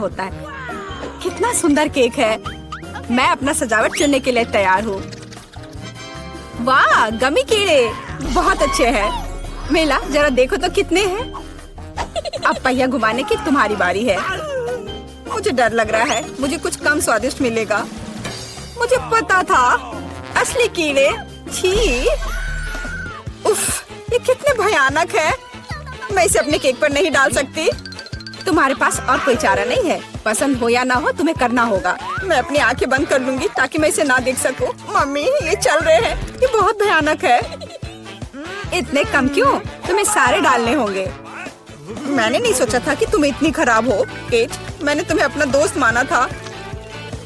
होता है। कितना सुंदर केक है। मैं अपना सजावट चुनने के लिए तैयार हूँ। वाह, गमी कीड़े बहुत अच्छे हैं। मेला जरा देखो तो कितने हैं। अब पहिया घुमाने की तुम्हारी बारी है। मुझे डर लग रहा है, मुझे कुछ कम स्वादिष्ट मिलेगा। मुझे पता था, असली कीड़े। छी, उफ, ये कितने भयानक है। मैं इसे अपने केक पर नहीं डाल सकती। तुम्हारे पास और कोई चारा नहीं है। पसंद हो या ना हो, तुम्हें करना होगा। मैं अपनी आंखें बंद कर लूंगी ताकि मैं इसे ना देख सकूं। मम्मी, ये चल रहे हैं, ये बहुत भयानक है। इतने कम क्यों? तुम्हें सारे डालने होंगे। मैंने नहीं सोचा था कि तुम इतनी खराब हो, केट। मैंने तुम्हें अपना दोस्त माना था।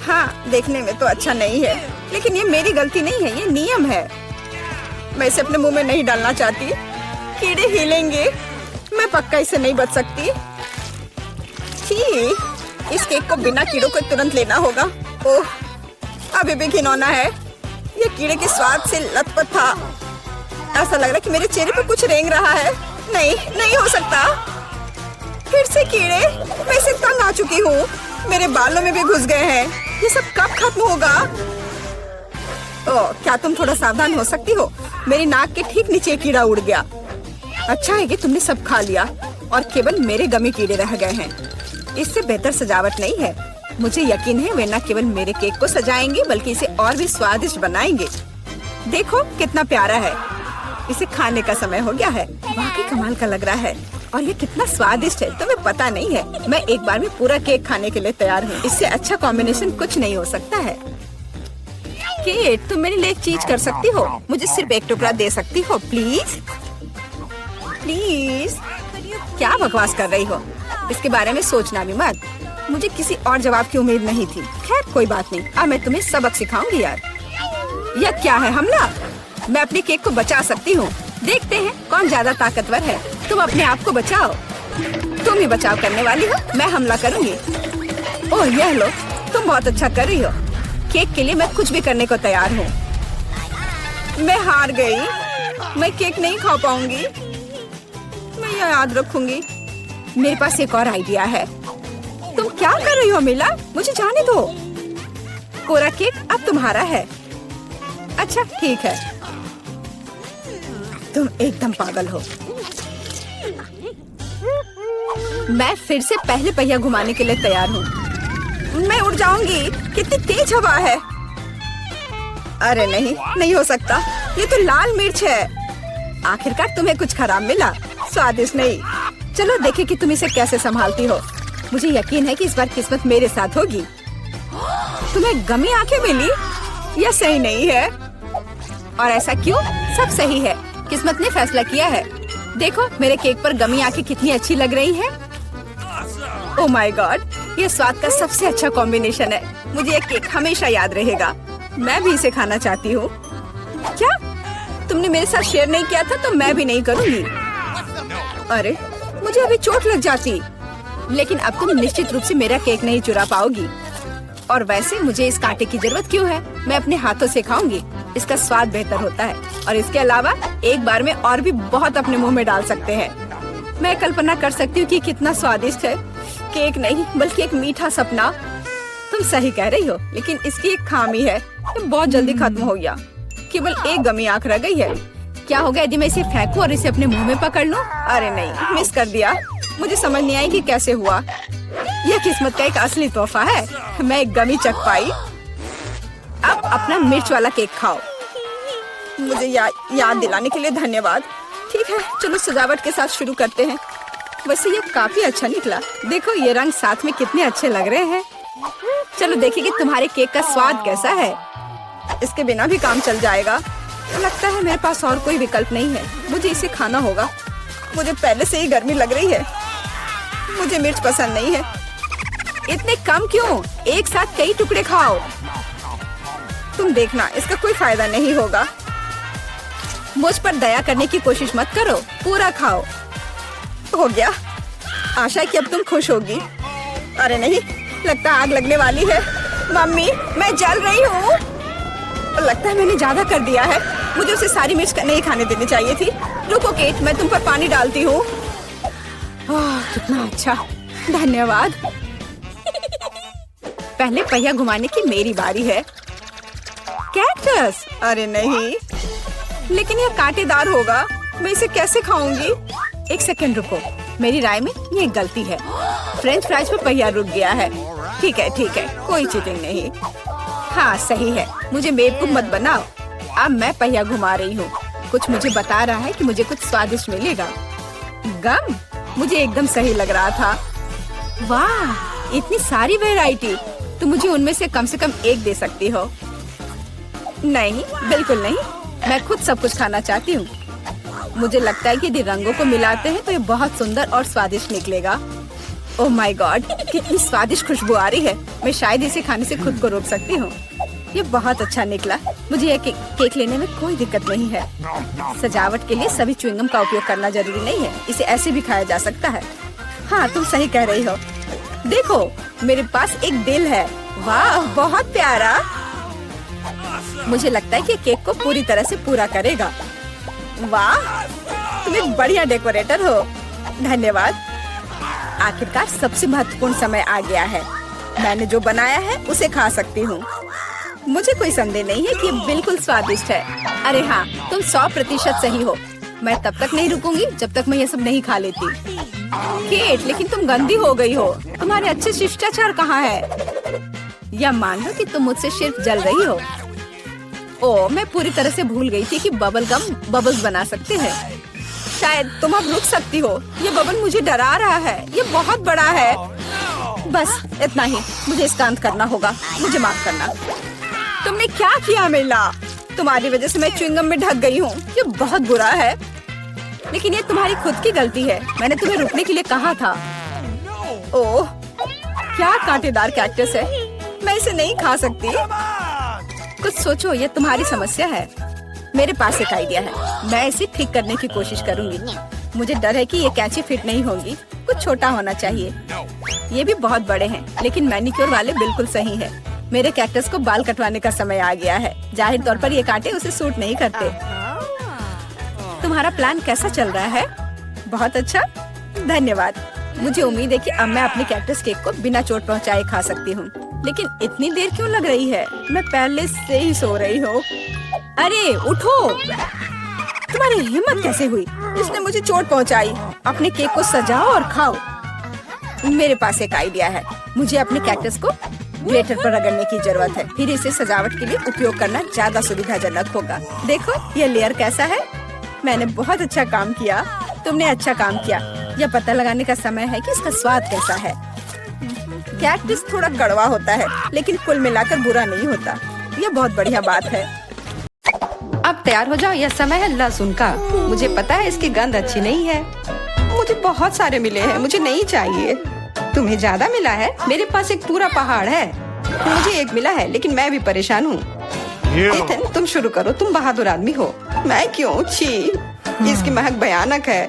हाँ, देखने में तो अच्छा नहीं है, लेकिन ये मेरी गलती नहीं है, ये नियम है। मैं इसे अपने मुंह में नहीं डालना चाहती। कीड़े हिलेंगे। मैं पक्का इसे नहीं बच सकती। छी, इस केक को बिना कीड़ों को तुरंत लेना होगा। ओह, अभी भी घिनौना है। ये कीड़े के स्वाद से लथपथ था। ऐसा लग रहा है कि मेरे चेहरे पर कुछ रेंग रहा है। नहीं, नहीं हो सकता। फिर से कीड़े। मैं इसे तंग आ चुकी हूँ। मेरे बालों में भी घुस गए हैं। ये सब कब खत्म होगा? ओह, क्या तुम थोड़ा सावधान हो सकती हो? मेरी नाक के ठीक नीचे कीड़ा उड़ गया। अच्छा है कि तुमने सब खा लिया और केवल मेरे गमी कीड़े रह गए हैं। इससे बेहतर सजावट नहीं है। मुझे यकीन है वे न केवल मेरे केक को सजाएंगे बल्कि इसे और भी स्वादिष्ट बनाएंगे। देखो कितना प्यारा है। इसे खाने का समय हो गया है। वाकई कमाल का लग रहा है और ये कितना स्वादिष्ट है, तुम्हें पता नहीं है। मैं एक बार में पूरा केक खाने के लिए तैयार हूँ। इससे अच्छा कॉम्बिनेशन कुछ नहीं हो सकता है। केट, तुम मेरे लिए एक चीज कर सकती हो। मुझे सिर्फ एक टुकड़ा दे सकती हो, प्लीज? प्लीज? क्या बकवास कर रही हो? इसके बारे में सोचना भी मत। मुझे किसी और जवाब की उम्मीद नहीं थी। खैर कोई बात नहीं, अब मैं तुम्हें सबक सिखाऊंगी यार। यह क्या है, हमला? मैं अपने केक को बचा सकती हूँ। देखते हैं कौन ज्यादा ताकतवर है। तुम अपने आप को बचाओ। तुम ही बचाव करने वाली हो, मैं हमला करूंगी। ओह, यह लो, तुम बहुत अच्छा कर रही हो। केक के लिए मैं कुछ भी करने को तैयार हूँ। मैं हार गई। मैं केक नहीं खा पाऊंगी। मैं यह याद रखूंगी। मेरे पास एक और आइडिया है। तुम क्या कर रही हो मिला? मुझे जाने दो। कोरा केक अब तुम्हारा है। अच्छा ठीक है। तुम एकदम पागल हो। मैं फिर से पहले पहिया घुमाने के लिए तैयार हूँ। मैं उड़ जाऊंगी। कितनी तेज हवा है। अरे नहीं, नहीं हो सकता। ये तो लाल मिर्च है। आखिरकार तुम्हें कुछ खराब मिला, स्वादिष्ट नहीं। चलो देखें कि तुम इसे कैसे संभालती हो। मुझे यकीन है कि इस बार किस्मत मेरे साथ होगी। तुम्हें गमी आंखें मिली? यह सही नहीं है। और ऐसा क्यों? सब सही है। किस्मत ने फैसला किया है। देखो मेरे केक पर गमी आंखें कितनी अच्छी लग रही हैं। ओह माय गॉड, ये स्वाद का सबसे अच्छा कॉम्बिनेशन है। मुझे ये केक हमेशा याद रहेगा। मैं भी इसे खाना चाहती हूँ। क्या तुमने मेरे साथ शेयर नहीं किया था तो मैं भी नहीं करूँगी। अरे मुझे अभी चोट लग जाती। लेकिन अब तुम निश्चित रूप से मेरा केक नहीं चुरा पाओगी। और वैसे मुझे इस कांटे की जरूरत क्यों है? मैं अपने हाथों से खाऊंगी। इसका स्वाद बेहतर होता है और इसके अलावा एक बार में और भी बहुत अपने मुंह में डाल सकते हैं। मैं कल्पना कर सकती हूँ कि कितना स्वादिष्ट है। केक नहीं बल्कि एक मीठा सपना। तुम सही कह रही हो, लेकिन इसकी एक खामी है। ये बहुत जल्दी खत्म हो गया। केवल एक गमी आंख रह गई है। क्या होगा यदि मैं इसे फेंकूं और इसे अपने मुंह में पकड़ लूं? अरे नहीं, मिस कर दिया। मुझे समझ नहीं आई कि कैसे हुआ। यह किस्मत का एक असली तोहफा है। मैं एक गमी चख पाई। अब अपना मिर्च वाला केक खाओ। मुझे याद दिलाने के लिए धन्यवाद। ठीक है, चलो सजावट के साथ शुरू करते हैं। वैसे ये काफी अच्छा निकला। देखो ये रंग साथ में कितने अच्छे लग रहे हैं। चलो देखिए कि तुम्हारे केक का स्वाद कैसा है। इसके बिना भी काम चल जाएगा। लगता है मेरे पास और कोई विकल्प नहीं है। मुझे इसे खाना होगा। मुझे पहले से ही गर्मी लग रही है। मुझे मिर्च पसंद नहीं है। इतने कम क्यों? एक साथ कई टुकड़े खाओ। तुम देखना, इसका कोई फायदा नहीं होगा। मुझ पर दया करने की कोशिश मत करो, पूरा खाओ। हो गया। आशा है कि अब तुम खुश होगी। अरे नहीं, लगता आग लगने वाली है। मम्मी, मैं जल रही हूँ। लगता है मैंने ज्यादा कर दिया है। मुझे उसे सारी मिर्च नहीं खाने देनी चाहिए थी। रुको केट, मैं तुम पर पानी डालती हूँ। कितना अच्छा, धन्यवाद। पहले पहिया घुमाने की मेरी बारी है। कैक्टस? अरे नहीं, लेकिन यह कांटेदार होगा, मैं इसे कैसे खाऊंगी? एक सेकंड रुको, मेरी राय में ये एक गलती है। फ्रेंच फ्राइज पे पहिया रुक गया है। ठीक है, कोई चीटिंग नहीं। हाँ सही है, मुझे बेवकूफ मत बनाओ। अब मैं पहिया घुमा रही हूँ। कुछ मुझे बता रहा है कि मुझे कुछ स्वादिष्ट मिलेगा। गम? मुझे एकदम सही लग रहा था। वाह, इतनी सारी वैरायटी। तुम मुझे उनमें से कम एक दे सकती हो। नहीं, बिल्कुल नहीं, मैं खुद सब कुछ खाना चाहती हूँ। मुझे लगता है कि यदि रंगों को मिलाते हैं तो ये बहुत सुंदर और स्वादिष्ट निकलेगा। ओह माय गॉड, कितनी स्वादिष्ट खुशबू आ रही है। मैं शायद इसे खाने से खुद को रोक सकती हूँ। ये बहुत अच्छा निकला। मुझे यह केक लेने में कोई दिक्कत नहीं है। सजावट के लिए सभी च्युइंगम का उपयोग करना जरूरी नहीं है, इसे ऐसे भी खाया जा सकता है। हाँ, तुम सही कह रही हो। देखो, मेरे पास एक दिल है। वाह, बहुत प्यारा। मुझे लगता है कि केक को पूरी तरह से पूरा करेगा। वाह, तुम एक बढ़िया डेकोरेटर हो। धन्यवाद। आखिरकार सबसे महत्वपूर्ण समय आ गया है। मैंने जो बनाया है उसे खा सकती हूँ। मुझे कोई संदेह नहीं है कि ये बिल्कुल स्वादिष्ट है। अरे हाँ, तुम 100% सही हो। मैं तब तक नहीं रुकूंगी जब तक मैं ये सब नहीं खा लेती। केट, लेकिन तुम गंदी हो गई हो। तुम्हारे अच्छे शिष्टाचार कहाँ है? या मान लो कि तुम मुझसे सिर्फ जल रही हो। ओह, मैं पूरी तरह से भूल गई थी कि बबल गम बबल्स बना सकते हैं। शायद तुम अब रुक सकती हो। ये बबल मुझे डरा रहा है। ये बहुत बड़ा है। बस इतना ही, मुझे इसका अंत करना होगा। मुझे माफ करना। तुमने क्या किया मिला? तुम्हारी वजह से मैं च्युइंगम में ढक गई हूँ। ये बहुत बुरा है, लेकिन ये तुम्हारी खुद की गलती है। मैंने तुम्हें रुकने के लिए कहा था। ओह, क्या कांटेदार कैक्टस है। मैं इसे नहीं खा सकती। कुछ सोचो, ये तुम्हारी समस्या है। मेरे पास एक आइडिया है। मैं इसे ठीक करने की कोशिश करूंगी। मुझे डर है कि ये कैंची फिट नहीं होगी। कुछ छोटा होना चाहिए। ये भी बहुत बड़े हैं, लेकिन मैनिक्योर वाले बिल्कुल सही है। मेरे कैक्टस को बाल कटवाने का समय आ गया है। जाहिर तौर पर ये कांटे उसे सूट नहीं करते। तुम्हारा प्लान कैसा चल रहा है? बहुत अच्छा, धन्यवाद। मुझे उम्मीद है कि अब मैं अपने कैक्टस केक को बिना चोट पहुंचाए खा सकती हूँ। लेकिन इतनी देर क्यों लग रही है? मैं पहले से ही सो रही हूँ। अरे उठो, तुम्हारी हिम्मत कैसे हुई? इसने मुझे चोट पहुंचाई। अपने केक को सजाओ और खाओ। मेरे पास एक आइडिया है। मुझे अपने कैक्टस को ग्लेटर पर रगड़ने की जरूरत है। फिर इसे सजावट के लिए उपयोग करना ज्यादा सुविधाजनक होगा। देखो ये लेयर कैसा है। मैंने बहुत अच्छा काम किया। तुमने अच्छा काम किया। यह पता लगाने का समय है कि इसका स्वाद कैसा है। कैक्टस थोड़ा कड़वा होता है, लेकिन कुल मिलाकर बुरा नहीं होता। यह बहुत बढ़िया बात है। अब तैयार हो जाओ, यह समय है लहसुन का। मुझे पता है इसकी गंध अच्छी नहीं है। मुझे बहुत सारे मिले हैं, मुझे नहीं चाहिए। तुम्हें ज्यादा मिला है? मेरे पास एक पूरा पहाड़ है। मुझे एक मिला है, लेकिन मैं भी परेशान हूँ। इथन, तुम शुरू करो। तुम बहादुर आदमी हो। मैं क्यों? छी, इसकी महक भयानक है।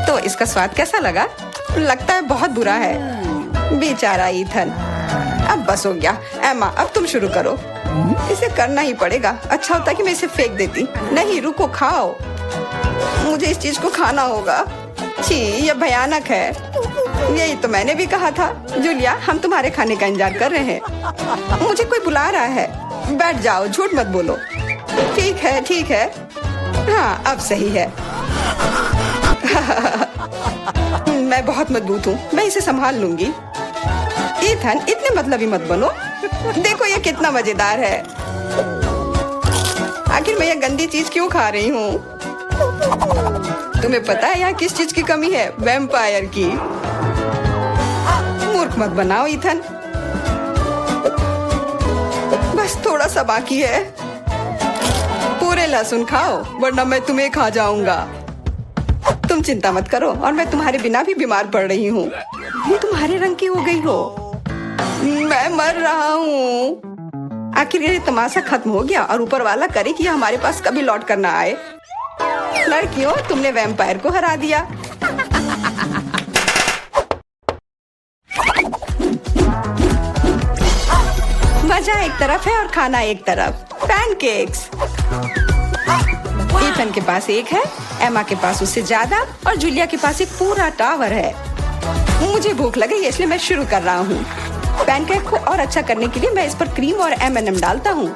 तो इसका स्वाद कैसा लगा? लगता है बहुत बुरा है। बेचारा इथन। अब बस हो गया। एमा, अब तुम शुरू करो। इसे करना ही पड़ेगा। अच्छा होता कि मैं इसे फेंक देती। नहीं, रुको, खाओ। मुझे इस चीज को खाना होगा। छी, यह भयानक है। यही तो मैंने भी कहा था। जूलिया, हम तुम्हारे खाने का इंतजार कर रहे हैं। मुझे कोई बुला रहा है। बैठ जाओ, झूठ मत बोलो। ठीक है। हाँ, अब सही है। मैं बहुत मजबूत हूँ। मैं इसे संभाल लूंगी। इथन, इतने मतलबी मत बनो। देखो ये कितना मजेदार है। आखिर मैं ये गंदी चीज क्यों खा रही हूँ? तुम्हें पता है यहाँ किस चीज की कमी है? वैम्पायर की। मूर्ख मत बनाओ इथन। बस थोड़ा सा बाकी है। पूरे लहसुन खाओ, वरना मैं तुम्हें खा जाऊंगा। तुम चिंता मत करो, और मैं तुम्हारे बिना भी बीमार पड़ रही हूँ। तुम्हारे रंग की हो गई हो। मैं मर रहा हूँ। आखिर ये तमाशा खत्म हो गया, और ऊपर वाला करे कि हमारे पास कभी लौट कर ना आए। लड़कियों, तुमने वैम्पायर को हरा दिया। मजा एक तरफ है और खाना एक तरफ। पैनकेक्स। इथन के पास एक है, एमा के पास उससे ज्यादा, और जूलिया के पास एक पूरा टावर है। मुझे भूख लगी है इसलिए मैं शुरू कर रहा हूँ। पैनकेक को और अच्छा करने के लिए मैं इस पर क्रीम और M&M डालता हूँ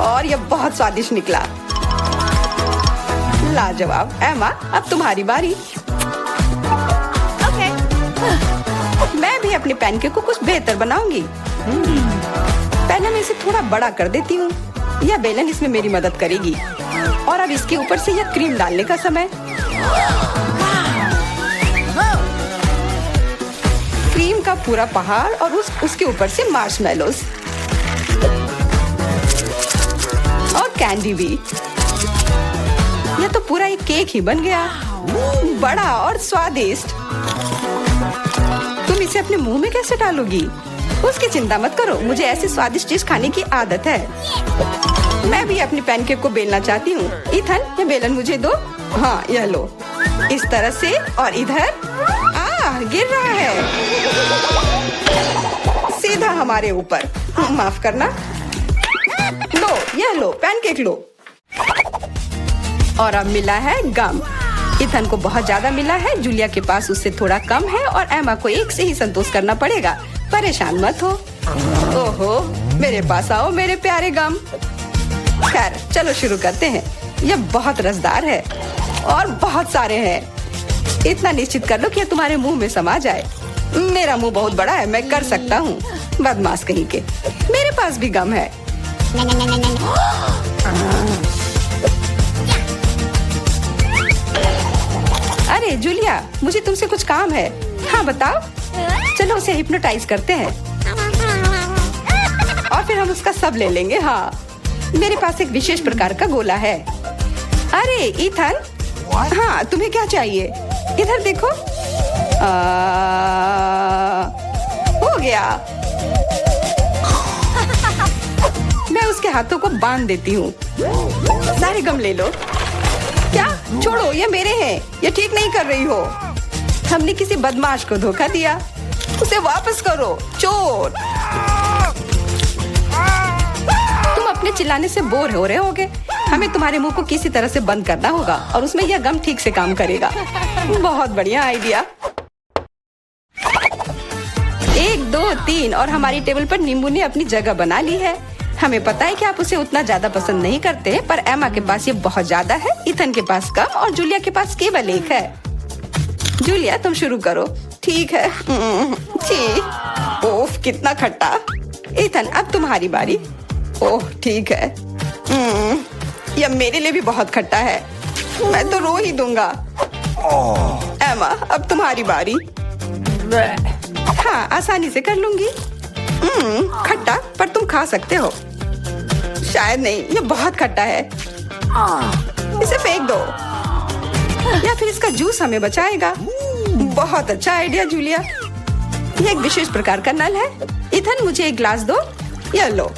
और यह बहुत स्वादिष्ट निकला। लाजवाब। एमा, अब तुम्हारी बारी। मैं भी अपने पैनकेक को कुछ बेहतर बनाऊंगी। पहले मैं इसे थोड़ा बड़ा कर देती हूँ। यह बेलन इसमें मेरी मदद करेगी। और अब इसके ऊपर से यह क्रीम डालने का समय। क्रीम का पूरा पहाड़ और उसके ऊपर से मार्शमेलोस और कैंडी भी। यह तो पूरा एक केक ही बन गया, बड़ा और स्वादिष्ट। तुम इसे अपने मुंह में कैसे डालोगी? उसकी चिंता मत करो, मुझे ऐसी स्वादिष्ट चीज खाने की आदत है। मैं भी अपनी पैनकेक को बेलना चाहती हूँ। इथन, ये बेलन मुझे दो। हाँ, यह लो। इस तरह से और इधर। गिर रहा है सीधा हमारे ऊपर। माफ करना। लो, यह लो, पैनकेक लो। और अब मिला है गम। इथन को बहुत ज्यादा मिला है, जूलिया के पास उससे थोड़ा कम है और एमा को एक से ही संतोष करना पड़ेगा। परेशान मत हो। ओहो, मेरे पास आओ मेरे प्यारे गम। खैर, चलो शुरू करते हैं। यह बहुत रसदार है और बहुत सारे हैं। इतना निश्चित कर लो कि यह तुम्हारे मुंह में समा जाए। मेरा मुंह बहुत बड़ा है, मैं कर सकता हूँ। बदमाश कहीं के। मेरे पास भी गम है। अरे जूलिया, मुझे तुमसे कुछ काम है। हाँ बताओ। चलो उसे हिप्नोटाइज करते हैं और फिर हम उसका सब ले लेंगे। हाँ, मेरे पास एक विशेष प्रकार का गोला है। अरे इथन, हाँ तुम्हें क्या चाहिए? इधर देखो। हो गया। मैं उसके हाथों को बांध देती हूँ। सारे गम ले लो। क्या? छोड़ो, ये मेरे हैं। ये ठीक नहीं कर रही हो। हमने किसी बदमाश को धोखा दिया। उसे वापस करो, चोर। तुम अपने चिल्लाने से बोर हो रहे होगे। हमें तुम्हारे मुंह को किसी तरह से बंद करना होगा और उसमें यह गम ठीक से काम करेगा। बहुत बढ़िया आइडिया। 1, 2, 3 और हमारी टेबल पर नींबू ने अपनी जगह बना ली है। हमें पता है कि आप उसे उतना ज्यादा पसंद नहीं करते, पर एमा के पास ये बहुत ज्यादा है, इथन के पास कम और जूलिया के पास केवल एक है। जूलिया, तुम शुरू करो। ठीक है। ओह, कितना खट्टा। इथन, अब तुम्हारी बारी। ओह, ठीक है। यह मेरे लिए भी बहुत खट्टा है। मैं तो रो ही दूंगा। एमा, अब तुम्हारी बारी। हाँ, आसानी से कर लूंगी। खट्टा, पर तुम खा सकते हो। शायद नहीं, यह बहुत खट्टा है। इसे फेंक दो या फिर इसका जूस हमें बचाएगा। बहुत अच्छा आइडिया जूलिया। यह एक विशेष प्रकार का नल है। इथन, मुझे एक ग्लास दो। यह लो।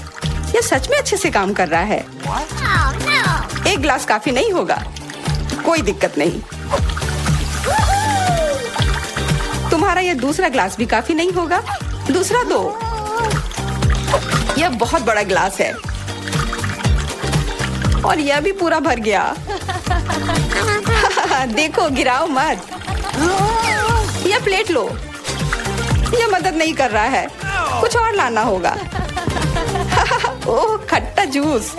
यह सच में अच्छे से काम कर रहा है। एक ग्लास काफी नहीं होगा। कोई दिक्कत नहीं। तुम्हारा यह दूसरा ग्लास भी काफी नहीं होगा। दूसरा दो। यह बहुत बड़ा ग्लास है और यह भी पूरा भर गया। देखो, गिराओ मत। यह प्लेट लो। यह मदद नहीं कर रहा है। कुछ और लाना होगा। ओह, खट्टा जूस।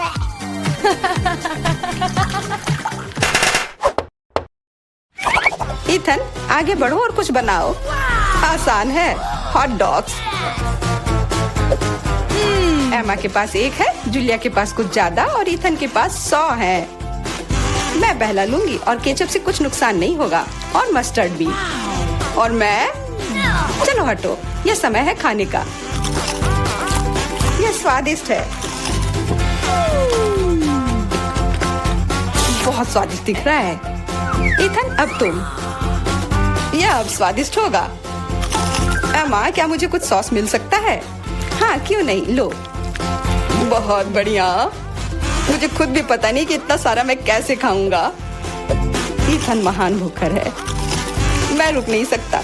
इथन, आगे बढ़ो और कुछ बनाओ। आसान है। Hot dogs. एमा के पास एक है, जूलिया के पास कुछ ज्यादा और इथन के पास 100 है। मैं पहला लूंगी और केचप से कुछ नुकसान नहीं होगा और मस्टर्ड भी। और मैं। चलो हटो, यह समय है खाने का। यह स्वादिष्ट है। बहुत स्वादिष्ट दिख रहा है। इथन, अब तुम। यह अब स्वादिष्ट होगा। एमा, क्या मुझे कुछ सॉस मिल सकता है? हाँ, क्यों नहीं, लो। बहुत बढ़िया। मुझे खुद भी पता नहीं कि इतना सारा मैं कैसे खाऊंगा। इथन महान भूखर है। मैं रुक नहीं सकता।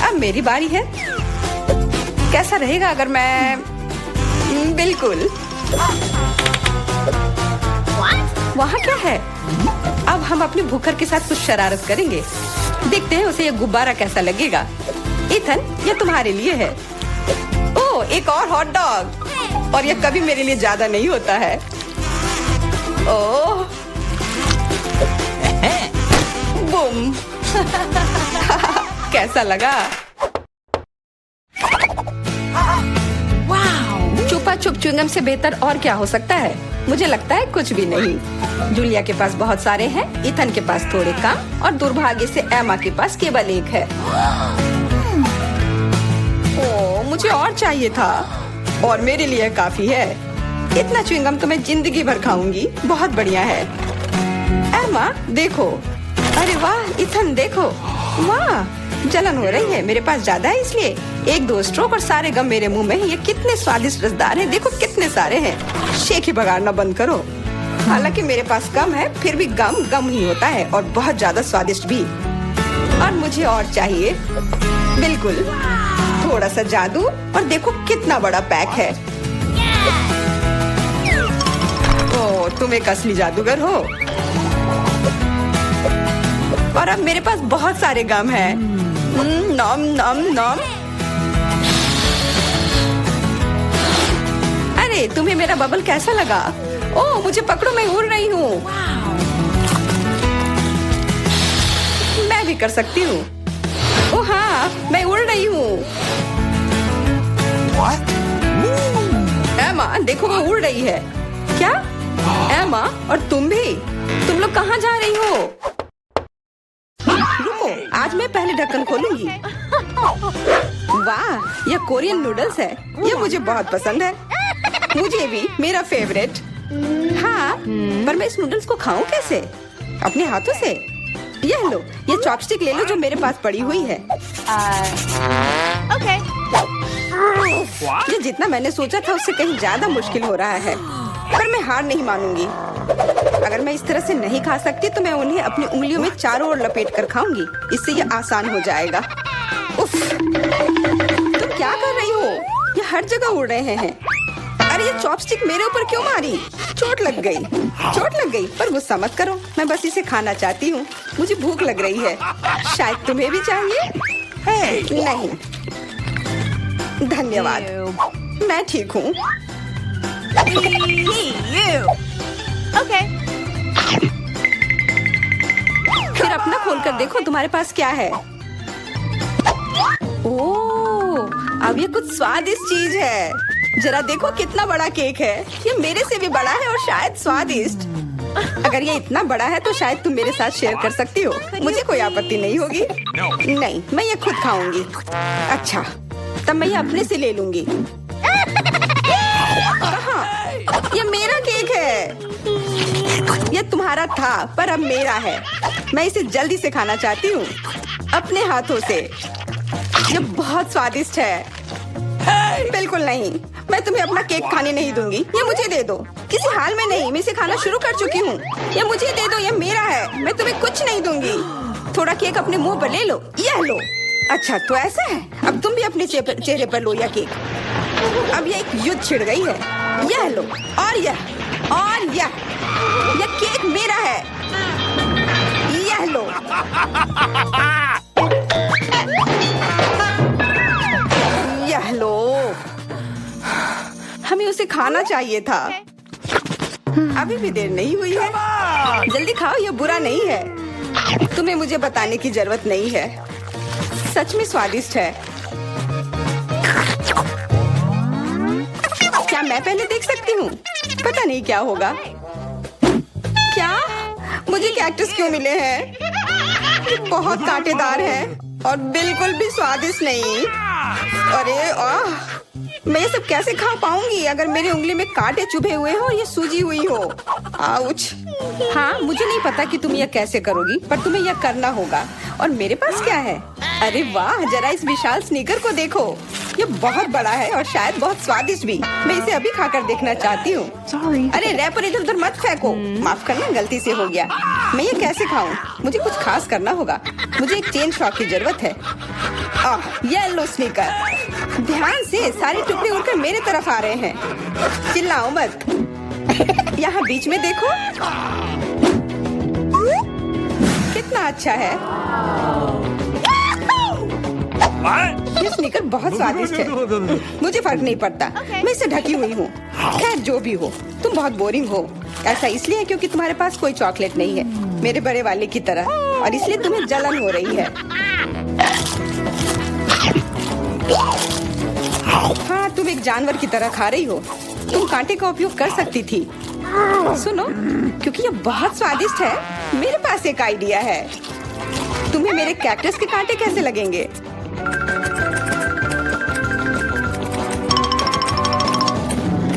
अब मेरी बारी है। कैसा रहेगा अगर मैं। बिल्कुल। वहाँ क्या है? अब हम अपने भूखर के साथ कुछ शरारत करेंगे। देखते हैं उसे ये गुब्बारा कैसा लगेगा। इथन, ये तुम्हारे लिए है। ओह, एक और हॉट डॉग। और ये कभी मेरे लिए ज्यादा नहीं होता है। ओह, बूम। कैसा लगा? छुपा छुप च्युइंगम से बेहतर और क्या हो सकता है? मुझे लगता है कुछ भी नहीं। जूलिया के पास बहुत सारे हैं, इथन के पास थोड़े कम और दुर्भाग्य से एमा के पास केवल एक है। ओह, मुझे और चाहिए था और मेरे लिए काफी है। इतना च्युइंगम तो मैं जिंदगी भर खाऊंगी। बहुत बढ़िया है। एमा देखो। अरे वाह, इथन देखो। वाह, जलन हो रही है। मेरे पास ज्यादा है इसलिए 1-2 स्ट्रोक और सारे गम मेरे मुंह में। ये कितने स्वादिष्ट रसदार हैं। देखो कितने सारे हैं। शेख ही बगाड़ना बंद करो। हालांकि मेरे पास कम है, फिर भी गम गम ही होता है और बहुत ज्यादा स्वादिष्ट भी। और मुझे और चाहिए। बिल्कुल, थोड़ा सा जादू और देखो कितना बड़ा पैक है। ओह, तुम एक असली जादूगर हो। और अब मेरे पास बहुत सारे गम हैं। नॉम नॉम नॉम। अरे, तुम्हें मेरा बबल कैसा लगा? ओह, मुझे पकड़ो, मैं उड़ रही हूँ। मैं भी कर सकती हूँ। ओह हाँ, मैं उड़ रही हूँ। एमा देखो, वो उड़ रही है। क्या? एमा, और तुम भी? तुम लोग कहाँ जा रही हो? रुको, आज मैं पहले ढक्कन खोलूंगी। वाह, यह कोरियन नूडल्स है। यह मुझे बहुत पसंद है। मुझे भी, मेरा फेवरेट। हाँ, पर मैं इस नूडल्स को खाऊं कैसे? अपने हाथों से? यह लो, ये चॉपस्टिक ले लो जो मेरे पास पड़ी हुई है। Okay. ये जितना मैंने सोचा था उससे कहीं ज्यादा मुश्किल हो रहा है। पर मैं हार नहीं मानूंगी। अगर मैं इस तरह से नहीं खा सकती तो मैं उन्हें अपनी उंगलियों में चारों ओर लपेट कर खाऊंगी। इससे ये आसान हो जाएगा। उफ, तुम क्या कर रही हो? ये हर जगह उड़ रहे हैं। अरे, ये चॉपस्टिक मेरे ऊपर क्यों मारी? चोट लग गई। चोट लग गई, पर गुस्सा मत करो। मैं बस इसे खाना चाहती हूँ। मुझे भूख लग रही है। शायद तुम्हें भी चाहिए? नहीं, धन्यवाद। मैं ठीक हूँ। Okay. फिर अपना खोल कर देखो तुम्हारे पास क्या है। ओह, अब ये कुछ स्वादिष्ट चीज है। जरा देखो कितना बड़ा केक है। ये मेरे से भी बड़ा है और शायद स्वादिष्ट। अगर ये इतना बड़ा है तो शायद तुम मेरे साथ शेयर कर सकती हो। मुझे कोई आपत्ति नहीं होगी। नहीं, मैं ये खुद खाऊंगी। अच्छा, तब मैं ये अपने से ले लूंगी। कहाँ? ये मेरा केक है। ये तुम्हारा था, पर अब मेरा है। मैं इसे जल्दी से खाना चाहती हूँ, अपने हाथों से। ये बहुत स्वादिष्ट है। बिल्कुल नहीं, मैं तुम्हें अपना केक खाने नहीं दूंगी। ये मुझे दे दो। किसी हाल में नहीं, मैं इसे खाना शुरू कर चुकी हूँ। ये मुझे दे दो, ये मेरा है। मैं तुम्हें कुछ नहीं दूंगी। थोड़ा केक अपने मुंह पर ले लो। यह लो। अच्छा, तो ऐसा है। अब तुम भी अपने चेहरे पर लो यह केक। अब यह एक युद्ध छिड़ गई है। यह लो, और यह केक मेरा है। यह लो। यह लो। हमें उसे खाना चाहिए था। अभी भी देर नहीं हुई है। जल्दी खाओ, यह बुरा नहीं है। तुम्हें मुझे बताने की जरूरत नहीं है। सच में स्वादिष्ट है। क्या मैं पहले देख सकती हूँ? पता नहीं क्या होगा। क्या? मुझे कैक्टस क्यों मिले हैं? ये बहुत कांटेदार है और बिल्कुल भी स्वादिष्ट नहीं। अरे मैं ये सब कैसे खा पाऊंगी अगर मेरी उंगली में कांटे चुभे हुए हो और ये सूजी हुई हो। आउच। हाँ, मुझे नहीं पता कि तुम यह कैसे करोगी, पर तुम्हें यह करना होगा। और मेरे पास क्या है? अरे वाह, जरा इस विशाल स्नीकर को देखो। ये बहुत बड़ा है और शायद बहुत स्वादिष्ट भी। मैं इसे अभी खाकर देखना चाहती हूँ। अरे रैपर इधर उधर मत फेंको। माफ करना, गलती से हो गया। मैं ये कैसे खाऊं? मुझे कुछ खास करना होगा। मुझे एक चेन शॉक की जरूरत है। ये लो स्नीकर। ध्यान से, सारे टुकड़े उड़कर मेरे तरफ आ रहे हैं। चिल्लाओ मत। यहाँ बीच में देखो। कितना अच्छा है। ये स्नीकर बहुत स्वादिष्ट है। मुझे फर्क नहीं पड़ता, मैं इससे ढकी हुई हूँ। खैर जो भी हो, तुम बहुत बोरिंग हो। ऐसा इसलिए है क्योंकि तुम्हारे पास कोई चॉकलेट नहीं है, मेरे बड़े वाले की तरह, और इसलिए तुम्हें जलन हो रही है। हाँ, तुम एक जानवर की तरह खा रही हो। तुम कांटे का उपयोग कर सकती थी। सुनो, क्योंकि ये बहुत स्वादिष्ट है, मेरे पास एक आइडिया है। तुम्हें मेरे कैक्टस के कांटे कैसे लगेंगे?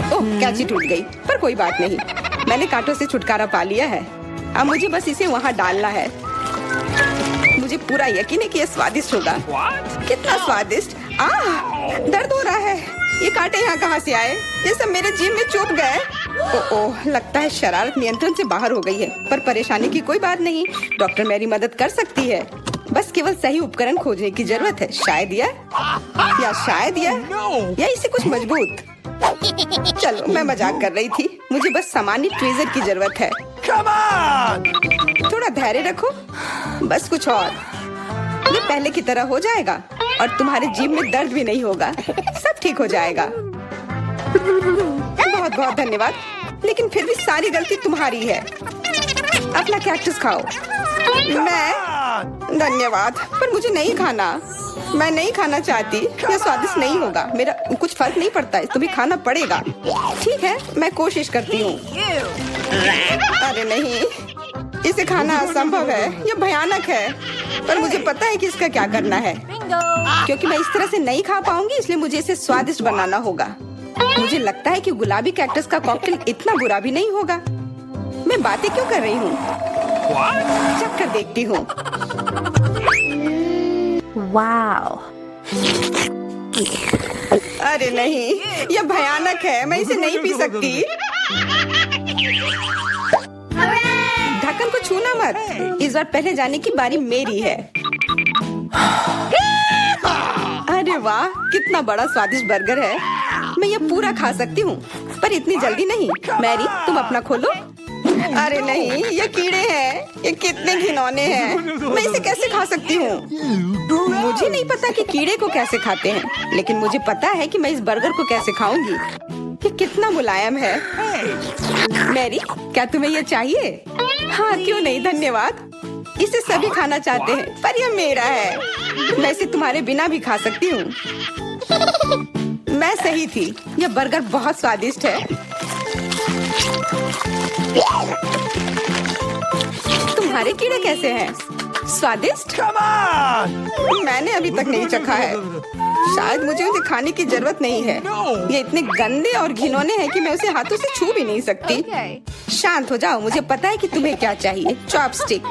ओह, कैंची टूट गई, पर कोई बात नहीं, मैंने कांटों से छुटकारा पा लिया है। अब मुझे बस इसे वहाँ डालना है। मुझे पूरा यकीन है कि ये स्वादिष्ट होगा। कितना स्वादिष्ट! दर्द हो रहा है। ये कांटे यहाँ कहाँ से आए? ये सब मेरे जीभ में चुभ गए। ओह, लगता है शरारत नियंत्रण से बाहर हो गई है, पर परेशानी की कोई बात नहीं। डॉक्टर मेरी मदद कर सकती है। बस केवल सही उपकरण खोजने की जरूरत है। शायद या इसे कुछ मजबूत। चलो, मैं मजाक कर रही थी। मुझे बस सामान्य ट्वीजर की जरूरत है। थोड़ा धैर्य रखो, बस कुछ और। ये पहले की तरह हो जाएगा और तुम्हारे जीभ में दर्द भी नहीं होगा। सब ठीक हो जाएगा। बहुत बहुत धन्यवाद, लेकिन फिर भी सारी गलती तुम्हारी है। अपना कैक्टस खाओ। मैं धन्यवाद, पर मुझे नहीं खाना। मैं नहीं खाना चाहती। यह स्वादिष्ट नहीं होगा। मेरा कुछ फर्क नहीं पड़ता है, तुम्हें खाना पड़ेगा। ठीक है, मैं कोशिश करती हूँ। अरे नहीं, इसे खाना असंभव है। यह भयानक है, पर मुझे पता है कि इसका क्या करना है। क्योंकि मैं इस तरह से नहीं खा पाऊंगी, इसलिए मुझे इसे स्वादिष्ट बनाना होगा। मुझे लगता है कि गुलाबी कैक्टस का कॉकटेल इतना बुरा भी नहीं होगा। मैं बातें क्यों कर रही हूँ? चख कर देखती हूँ। Wow. अरे नहीं, यह भयानक है। मैं इसे नहीं पी सकती। ढक्कन को छूना मत। इस बार पहले जाने की बारी मेरी है। अरे वाह, कितना बड़ा स्वादिष्ट बर्गर है। मैं ये पूरा खा सकती हूँ, पर इतनी जल्दी नहीं। मैरी, तुम अपना खोलो। अरे नहीं, ये कीड़े हैं। ये कितने घिनौने हैं। मैं इसे कैसे खा सकती हूँ? मुझे नहीं पता कि कीड़े को कैसे खाते हैं, लेकिन मुझे पता है कि मैं इस बर्गर को कैसे खाऊंगी। ये कितना मुलायम है। मैरी, क्या तुम्हें ये चाहिए? हाँ, क्यों नहीं, धन्यवाद। इसे सभी खाना चाहते हैं, पर यह मेरा है। मैं इसे तुम्हारे बिना भी खा सकती हूँ। मैं सही थी, यह बर्गर बहुत स्वादिष्ट है। तुम्हारे कीड़े कैसे हैं? स्वादिष्ट? मैंने अभी तक नहीं चखा है। शायद मुझे उसे खाने की जरूरत नहीं है। ये इतने गंदे और घिनौने हैं कि मैं उसे हाथों से छू भी नहीं सकती। शांत हो जाओ, मुझे पता है कि तुम्हें क्या चाहिए। चॉपस्टिक।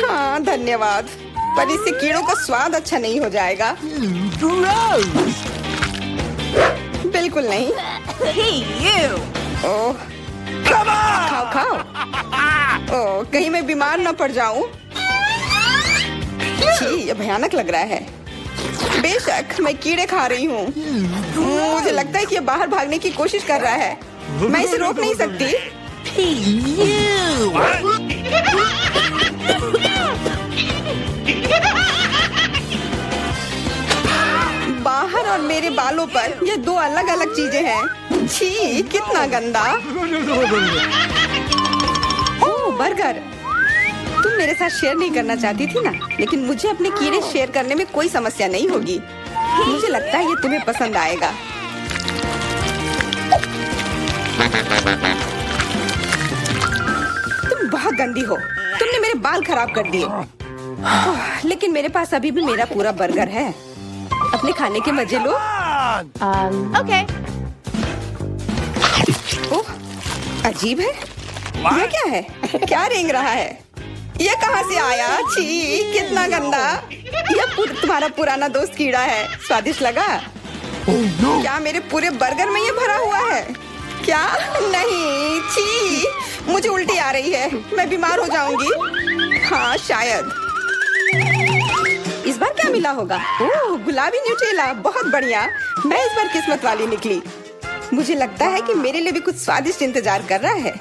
हाँ, धन्यवाद, पर इससे कीड़ों का स्वाद अच्छा नहीं हो जाएगा। बिल्कुल नहीं। ओह, खाओ खाओ। ओह, कहीं मैं बीमार न पड़ जाऊं। छी, ये भयानक लग रहा है। बेशक मैं कीड़े खा रही हूँ। मुझे लगता है कि ये बाहर भागने की कोशिश कर रहा है। मैं इसे रोक नहीं सकती। बाहर और मेरे बालों पर ये दो अलग अलग चीजें हैं। छी, कितना गंदा। ओह, बर्गर। तुम मेरे साथ शेयर नहीं करना चाहती थी ना, लेकिन मुझे अपने कीड़े शेयर करने में कोई समस्या नहीं होगी। मुझे लगता है ये तुम्हें पसंद आएगा। तुम बहुत गंदी हो। तुमने मेरे बाल खराब कर दिए। लेकिन मेरे पास अभी भी मेरा पूरा बर्गर है। अपने खाने के मजे लो। Okay. ओह, अजीब है। ये क्या है? क्या रेंग रहा है? ये कहाँ से आया? छी, कितना गंदा। यह तुम्हारा पुराना दोस्त कीड़ा है। स्वादिष्ट लगा? क्या मेरे पूरे बर्गर में ये भरा हुआ है? क्या? नहीं, छी, मुझे उल्टी आ रही है। मैं बीमार हो जाऊंगी। हाँ, शायद। इस बार क्या मिला होगा? ओह, गुलाबी न्यूटेला, बहुत बढ़िया। मैं इस बार किस्मत वाली निकली। मुझे लगता है कि मेरे लिए भी कुछ स्वादिष्ट इंतजार कर रहा है।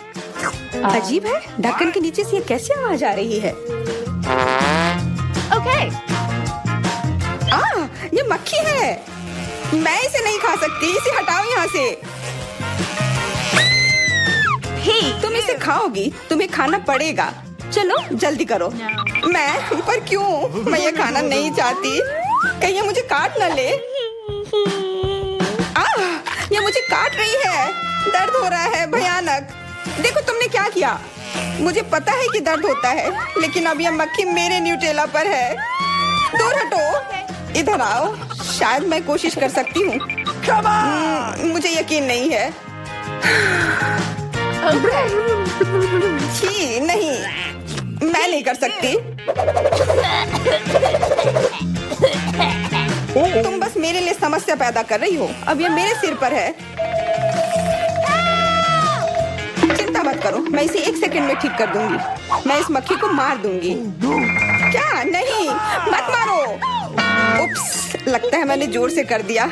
अजीब है, ढक्कन के नीचे से ये कैसे आवाज आ रही है? मक्खी है। मैं इसे नहीं खा सकती, इसे हटाओ यहाँ से। तुम इसे खाओगी, तुम्हें खाना पड़ेगा। चलो जल्दी करो। मैं पर क्यों? मैं ये खाना नहीं चाहती। कहीं ये मुझे काट न ले। ये मुझे काट रही है। दर्द हो रहा है भयानक। देखो तुमने क्या किया। मुझे पता है कि दर्द होता है, लेकिन अब यह मक्खी मेरे न्यूटेला पर है। दूर हटो। इधर आओ। शायद मैं कोशिश कर सकती हूँ। मुझे यकीन नहीं है। छी नहीं, मैं नहीं कर सकती। तुम बस मेरे लिए समस्या पैदा कर रही हो। अब ये मेरे सिर पर है। चिंता मत करो, मैं इसे 1 सेकंड में ठीक कर दूंगी। मैं इस मक्खी को मार दूंगी। क्या? नहीं, मत मारो। उप्स, लगता है मैंने जोर से कर दिया।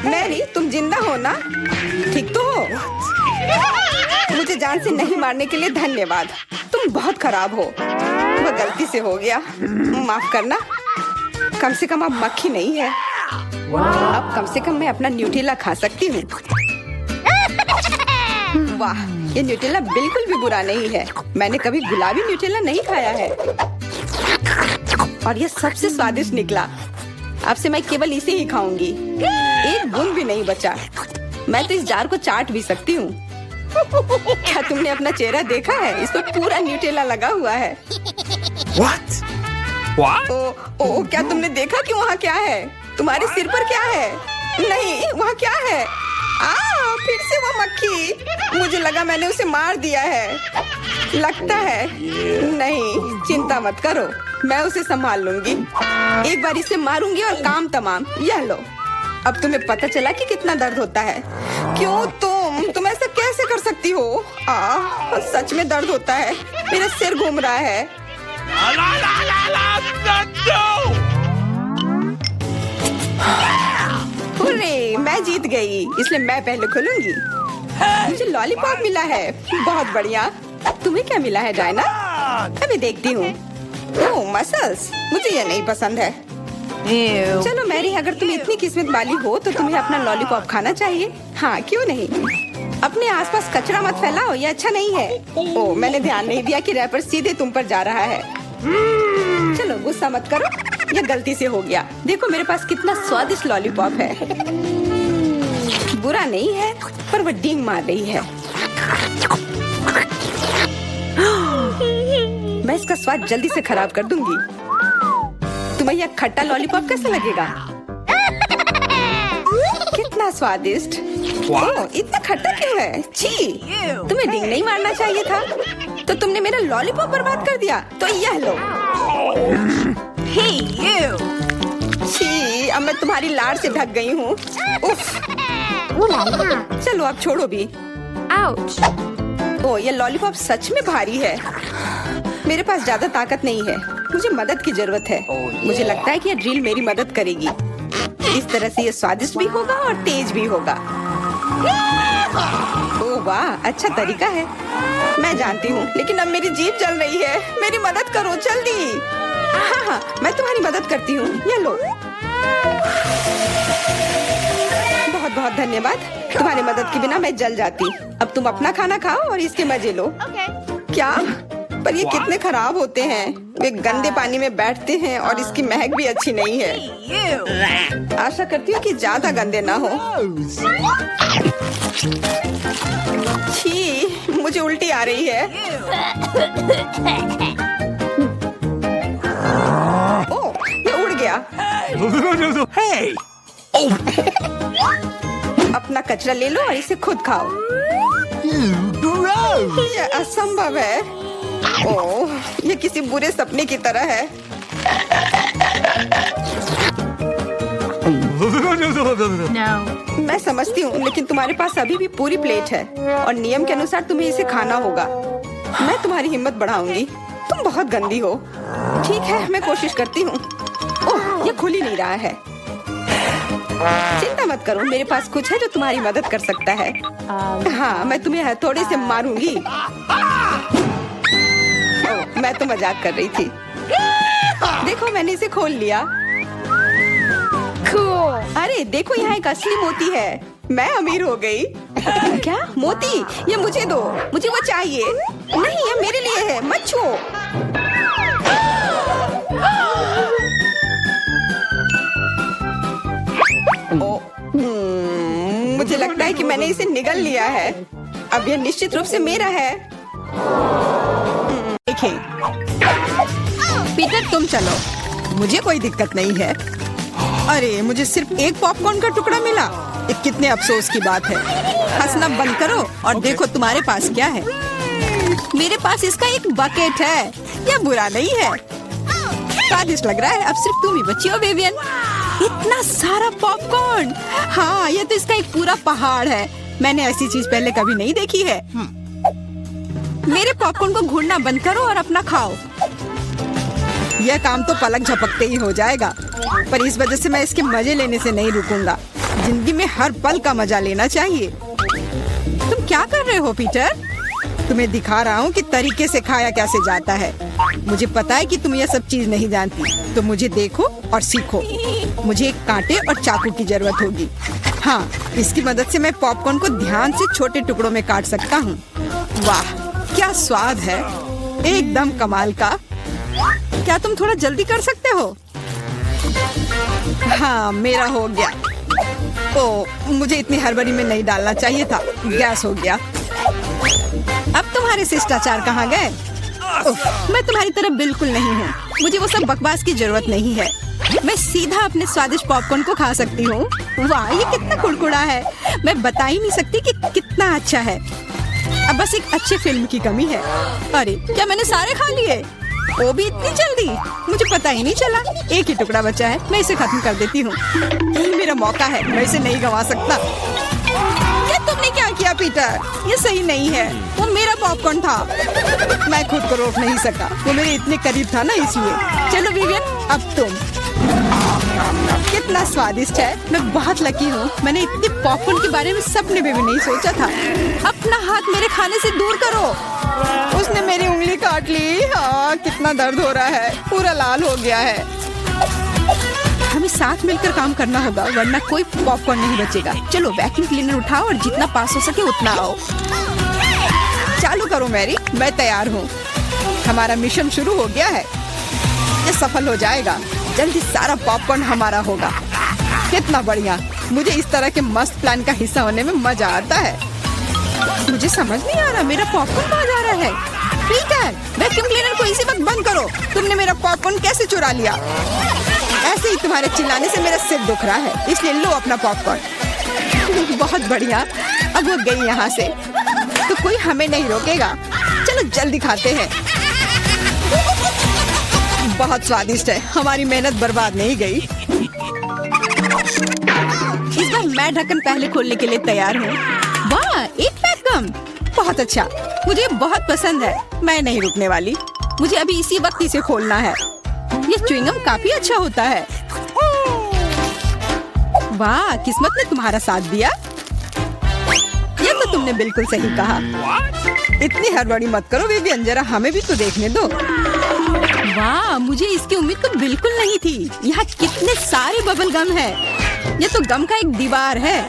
मैरी, तुम जिंदा हो ना? ठीक तो हो? मुझे जान से नहीं मारने के लिए धन्यवाद। तुम बहुत खराब हो। वह गलती से हो गया, माफ करना। कम से कम अब मक्खी नहीं है। अब कम से कम मैं अपना न्यूटेला खा सकती हूँ। वाह, ये न्यूटेला बिल्कुल भी बुरा नहीं है। मैंने कभी गुलाबी न्यूटेला नहीं खाया है और ये सबसे स्वादिष्ट निकला। अब से मैं केवल इसे ही खाऊंगी। एक बूंद भी नहीं बचा। मैं तो इस जार को चाट भी सकती हूँ। क्या तुमने अपना चेहरा देखा है? इस पर पूरा न्यूटेला लगा हुआ है। What? What? ओ, क्या तुमने देखा कि वहाँ क्या है? तुम्हारे सिर पर क्या है? नहीं, वहाँ क्या है? फिर से वो मक्खी। मुझे लगा मैंने उसे मार दिया है। लगता है नहीं। चिंता मत करो, मैं उसे संभाल लूंगी। एक बार इसे मारूंगी और काम तमाम। यह लो। अब तुम्हें पता चला कि कितना दर्द होता है। क्यों तुम ऐसा कैसे कर सकती हो? सच में दर्द होता है। मेरा सिर घूम रहा है। हुर्रे, मैं जीत गई, इसलिए मैं पहले खोलूंगी। मुझे लॉलीपॉप मिला है। बहुत बढ़िया। तुम्हें क्या मिला है डायना? अभी देखती हूँ। ओह, मसल्स। मुझे ये नहीं पसंद है। चलो मैरी, अगर तुम इतनी किस्मत वाली हो तो तुम्हें अपना लॉलीपॉप खाना चाहिए। हाँ, क्यों नहीं। अपने आसपास कचरा मत फैलाओ, ये अच्छा नहीं है। ओह, मैंने ध्यान नहीं दिया कि रैपर सीधे तुम पर जा रहा है। चलो गुस्सा मत करो, ये गलती से हो गया। देखो मेरे पास कितना स्वादिष्ट लॉलीपॉप है। बुरा नहीं है, पर वह डींग मार रही है। मैं इसका स्वाद जल्दी से खराब कर दूंगी। तुम्हें यह खट्टा लॉलीपॉप कैसा लगेगा? कितना स्वादिष्ट। ओह, इतना खट्टा क्यों है? छी, तुम्हें डींग नहीं मारना चाहिए था। तो तुमने मेरा लॉलीपॉप बर्बाद कर दिया। तो यह लो। छी, अब मैं तुम्हारी लार से ढक गई हूँ। चलो अब छोड़ो भी। ओह, ये लॉलीपॉप सच में भारी है। मेरे पास ज्यादा ताकत नहीं है। मुझे मदद की जरूरत है। मुझे लगता है कि यह ड्रिल मेरी मदद करेगी। इस तरह से ये स्वादिष्ट भी होगा और तेज भी होगा। ओह वाह, अच्छा तरीका है। मैं जानती हूँ, लेकिन अब मेरी जीभ जल रही है। मेरी मदद करो जल्दी। हाँ, मैं तुम्हारी मदद करती हूँ। ये लो। बहुत बहुत धन्यवाद। तुम्हारी मदद के बिना मैं जल जाती। अब तुम अपना खाना खाओ और इसके मजे लो। क्या? पर ये कितने खराब होते हैं। वे गंदे पानी में बैठते हैं और इसकी महक भी अच्छी नहीं है। आशा करती हूँ कि ज्यादा गंदे ना हो। छी, मुझे उल्टी आ रही है। ओह, ये उड़ गया। Hey! अपना कचरा ले लो और इसे खुद खाओ। ये असंभव है। ओह, ये किसी बुरे सपने की तरह है। No. मैं समझती हूँ, लेकिन तुम्हारे पास अभी भी पूरी प्लेट है और नियम के अनुसार तुम्हें इसे खाना होगा। मैं तुम्हारी हिम्मत बढ़ाऊंगी। तुम बहुत गंदी हो। ठीक है, मैं कोशिश करती हूँ। ओह, ये खुल ही नहीं रहा है। चिंता मत करो, मेरे पास कुछ है जो तुम्हारी मदद कर सकता है। हाँ, मैं तुम्हें हथौड़े से मारूंगी। ओह, मैं तो मजाक कर रही थी। देखो, मैंने इसे खोल लिया। अरे देखो, यहाँ एक असली मोती है। मैं अमीर हो गई। क्या मोती? ये मुझे दो, मुझे वो चाहिए। नहीं, ये मेरे लिए है, मत छुओ। मुझे लगता है कि मैंने इसे निगल लिया है। अब यह निश्चित रूप से मेरा है। देखें, पीटर तुम चलो, मुझे कोई दिक्कत नहीं है। अरे मुझे सिर्फ एक पॉपकॉर्न का टुकड़ा मिला। ये कितने अफसोस की बात है। हंसना बंद करो और देखो तुम्हारे पास क्या है। मेरे पास इसका एक बकेट है। यह बुरा नहीं है, स्वादिष्ट लग रहा है। अब सिर्फ तुम ही बची हो विवियन। इतना सारा पॉपकॉर्न। हाँ, यह तो इसका एक पूरा पहाड़ है। मैंने ऐसी चीज पहले कभी नहीं देखी है। मेरे पॉपकॉर्न को घूरना बंद करो और अपना खाओ। यह काम तो पलक झपकते ही हो जाएगा, पर इस वजह से मैं इसके मजे लेने से नहीं रुकूंगा। जिंदगी में हर पल का मजा लेना चाहिए। तुम क्या कर रहे हो पीटर? तुम्हें दिखा रहा हूँ कि तरीके से खाया कैसे जाता है। मुझे पता है कि तुम यह सब चीज नहीं जानती, तो मुझे देखो और सीखो। मुझे एक कांटे और चाकू की जरूरत होगी। हाँ, इसकी मदद से मैं पॉपकॉर्न को ध्यान से छोटे टुकड़ों में काट सकता हूँ। वाह, क्या स्वाद है, एकदम कमाल का। क्या तुम थोड़ा जल्दी कर सकते हो? हाँ, मेरा हो गया। ओ, मुझे इतनी हड़बड़ी में नहीं डालना चाहिए था। गैस हो गया। अब तुम्हारे शिष्टाचार कहाँ गए? मैं तुम्हारी तरह बिल्कुल नहीं हूँ। मुझे वो सब बकवास की जरूरत नहीं है। मैं सीधा अपने स्वादिष्ट पॉपकॉर्न को खा सकती हूँ। वाह, ये कितना कुड़कुड़ा है। मैं बता ही नहीं सकती कि कितना अच्छा है। अब बस एक अच्छी फिल्म की कमी है। अरे क्या मैंने सारे खा लिए? वो भी इतनी जल्दी? मुझे पता ही नहीं चला। एक ही टुकड़ा बचा है, मैं इसे खत्म कर देती हूँ। यही मेरा मौका है, मैं इसे नहीं गंवा सकता। ये तुमने क्या किया पीटर? ये सही नहीं है। वो मेरा पॉपकॉर्न था। मैं खुद को रोक नहीं सका। वो मेरे इतने करीब था ना, इसलिए। चलो विवियन, अब तुम। कितना स्वादिष्ट है। मैं बहुत लकी हूँ। मैंने इतने पॉपकॉर्न के बारे में सपने में भी नहीं सोचा था। अपना हाथ मेरे खाने से दूर करो। उसने मेरी उंगली काट ली। हाँ, कितना दर्द हो रहा है, पूरा लाल हो गया है। हमें साथ मिलकर काम करना होगा, वरना कोई पॉपकॉर्न नहीं बचेगा। चलो वैक्यूम क्लीनर उठाओ और जितना पास हो सके उतना आओ। चालू करो मैरी, मैं तैयार हूँ। हमारा मिशन शुरू हो गया है। ये सफल हो जाएगा। जल्दी सारा पॉपकॉर्न हमारा होगा। कितना बढ़िया। मुझे इस तरह के मस्त प्लान का हिस्सा होने में मजा आता है। मुझे समझ नहीं आ रहा, मेरा पॉपकॉर्न कहाँ जा रहा है? पीटर, वैक्यूम क्लीनर को इसी वक्त बंद करो। तुमने मेरा पॉपकॉर्न कैसे चुरा लिया? ऐसे ही तुम्हारे चिल्लाने से मेरा सिर दुख रहा है, इसलिए लो अपना पॉपकॉर्न। बहुत बढ़िया। अब वो गई यहाँ से, तो कोई हमें नहीं रोकेगा। चलो जल्दी खाते हैं। बहुत स्वादिष्ट है। हमारी मेहनत बर्बाद नहीं गई। इस बार मैं ढक्कन पहले खोलने के लिए तैयार हूँ। वाह, एक पैक कम। बहुत अच्छा, मुझे बहुत पसंद है। मैं नहीं रुकने वाली। मुझे अभी इसी वक्त इसे खोलना है। ये च्युइंगम काफी अच्छा होता है। वाह, किस्मत ने तुम्हारा साथ दिया। ये तो तुमने बिल्कुल सही कहा। इतनी हड़बड़ी मत करो विवियन, जरा हमें भी तो देखने दो। वाह, मुझे इसकी उम्मीद तो बिल्कुल नहीं थी। यहाँ कितने सारे बबल गम है। ये तो गम का एक दीवार है।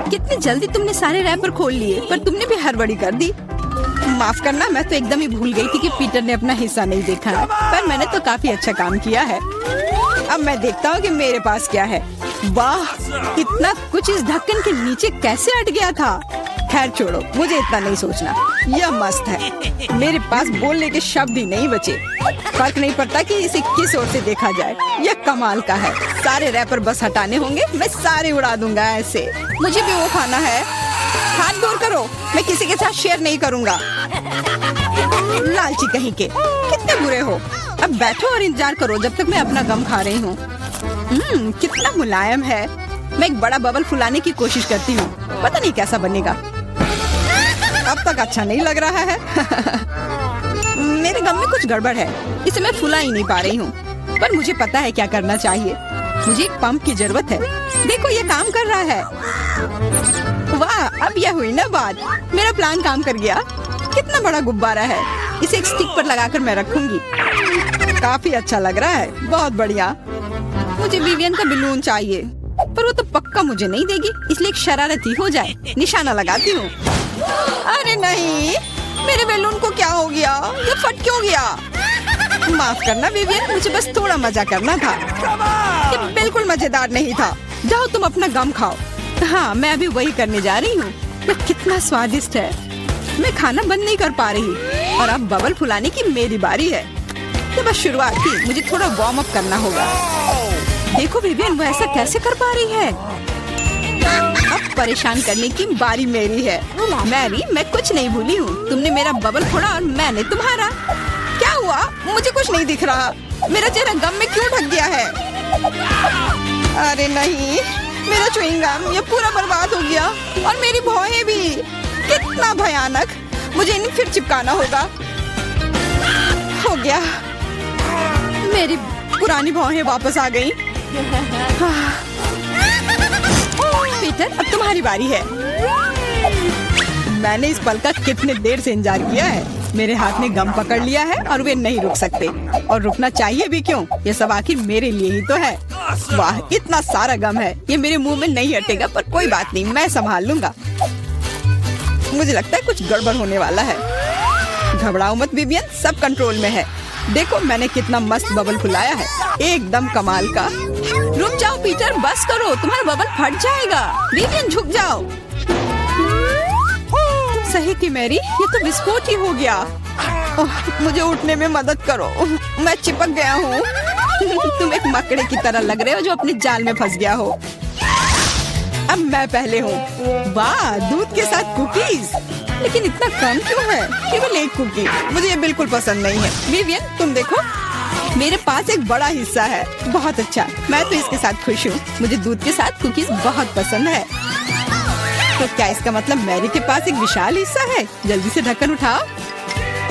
कितनी जल्दी तुमने सारे रैपर खोल लिए, पर तुमने भी हड़बड़ी कर दी। माफ करना, मैं तो एकदम ही भूल गई थी कि पीटर ने अपना हिस्सा नहीं देखा है। पर मैंने तो काफी अच्छा काम किया है। अब मैं देखता हूँ कि मेरे पास क्या है। वाह, इतना कुछ इस ढक्कन के नीचे कैसे अट गया था। खैर छोड़ो, मुझे इतना नहीं सोचना। यह मस्त है। मेरे पास बोलने के शब्द ही नहीं बचे। फर्क नहीं पड़ता कि इसे किस ओर से देखा जाए। यह कमाल का है। सारे रैपर बस हटाने होंगे, मैं सारे उड़ा दूंगा ऐसे। मुझे भी वो खाना है। हाथ दूर करो, मैं किसी के साथ शेयर नहीं करूंगा। लालची कहीं के, कितने बुरे हो। अब बैठो और इंतजार करो जब तक मैं अपना गम खा रही हूँ। कितना मुलायम है। मैं एक बड़ा बबल फुलाने की कोशिश करती हूँ, पता नहीं कैसा बनेगा। अब तक अच्छा नहीं लग रहा है। मेरे गम में कुछ गड़बड़ है, इसे मैं फुला ही नहीं पा रही हूँ। पर मुझे पता है क्या करना चाहिए। मुझे एक पंप की जरूरत है। देखो, ये काम कर रहा है। वाह, अब यह हुई ना बात। मेरा प्लान काम कर गया। कितना बड़ा गुब्बारा है। इसे एक स्टिक पर लगाकर मैं रखूंगी। काफी अच्छा लग रहा है। बहुत बढ़िया। मुझे विवियन का बलून चाहिए, पर वो तो पक्का मुझे नहीं देगी, इसलिए एक शरारती हो जाए, निशाना लगाती हूँ। अरे नहीं, मेरे बैलून को क्या हो गया? ये फट क्यों गया? माफ करना विवियन, मुझे बस थोड़ा मजा करना था। ये बिल्कुल मजेदार नहीं था। जाओ तुम अपना गम खाओ। हाँ, मैं अभी वही करने जा रही हूँ। ये कितना स्वादिष्ट है। मैं खाना बंद नहीं कर पा रही और अब बबल फुलाने की मेरी बारी है। तो बस शुरुआत थी, मुझे थोड़ा वार्म अप करना होगा। देखो विवियन, वो ऐसा कैसे कर पा रही है? अब परेशान करने की बारी मेरी है। मैरी, मैं कुछ नहीं भूली हूँ। तुमने मेरा बबल फोड़ा और मैंने तुम्हारा। क्या हुआ? मुझे कुछ नहीं दिख रहा। मेरा चेहरा गम में क्यों ढक गया है? अरे नहीं, मेरा च्युइंग गम ये पूरा बर्बाद हो गया और मेरी भौहें भी। कितना भयानक। मुझे इन्हें फिर चिपकाना होगा। हो गया, मेरी पुरानी भौहें वापस आ गई। पीटर, अब तुम्हारी बारी है। मैंने इस पल का कितने देर से इंतजार किया है। मेरे हाथ ने गम पकड़ लिया है और वे नहीं रुक सकते, और रुकना चाहिए भी क्यों? ये सब आखिर मेरे लिए ही तो है। वाह, इतना सारा गम है, ये मेरे मुंह में नहीं हटेगा, पर कोई बात नहीं, मैं संभाल लूंगा। मुझे लगता है कुछ गड़बड़ होने वाला है। घबराओ मत विवियन, सब कंट्रोल में है। देखो मैंने कितना मस्त बबल फुलाया है, एकदम कमाल का। रुक जाओ पीटर, बस करो, तुम्हारा बबल फट जाएगा। विवियन झुक जाओ। सही थी मैरी, ये तो विस्फोट ही हो गया। मुझे उठने में मदद करो, मैं चिपक गया हूँ। तुम एक मकड़े की तरह लग रहे हो जो अपने जाल में फंस गया हो। अब मैं पहले हूँ। वाह, दूध के साथ कुकीज, लेकिन इतना कम क्यों है? केवल एक कुकी। मुझे ये बिल्कुल पसंद नहीं है। विवियन, तुम देखो, मेरे पास एक बड़ा हिस्सा है। बहुत अच्छा, मैं तो इसके साथ खुश हूँ। मुझे दूध के साथ कुकीज बहुत पसंद है। तो क्या इसका मतलब मैरी के पास एक विशाल हिस्सा है? जल्दी से ढक्कन उठाओ।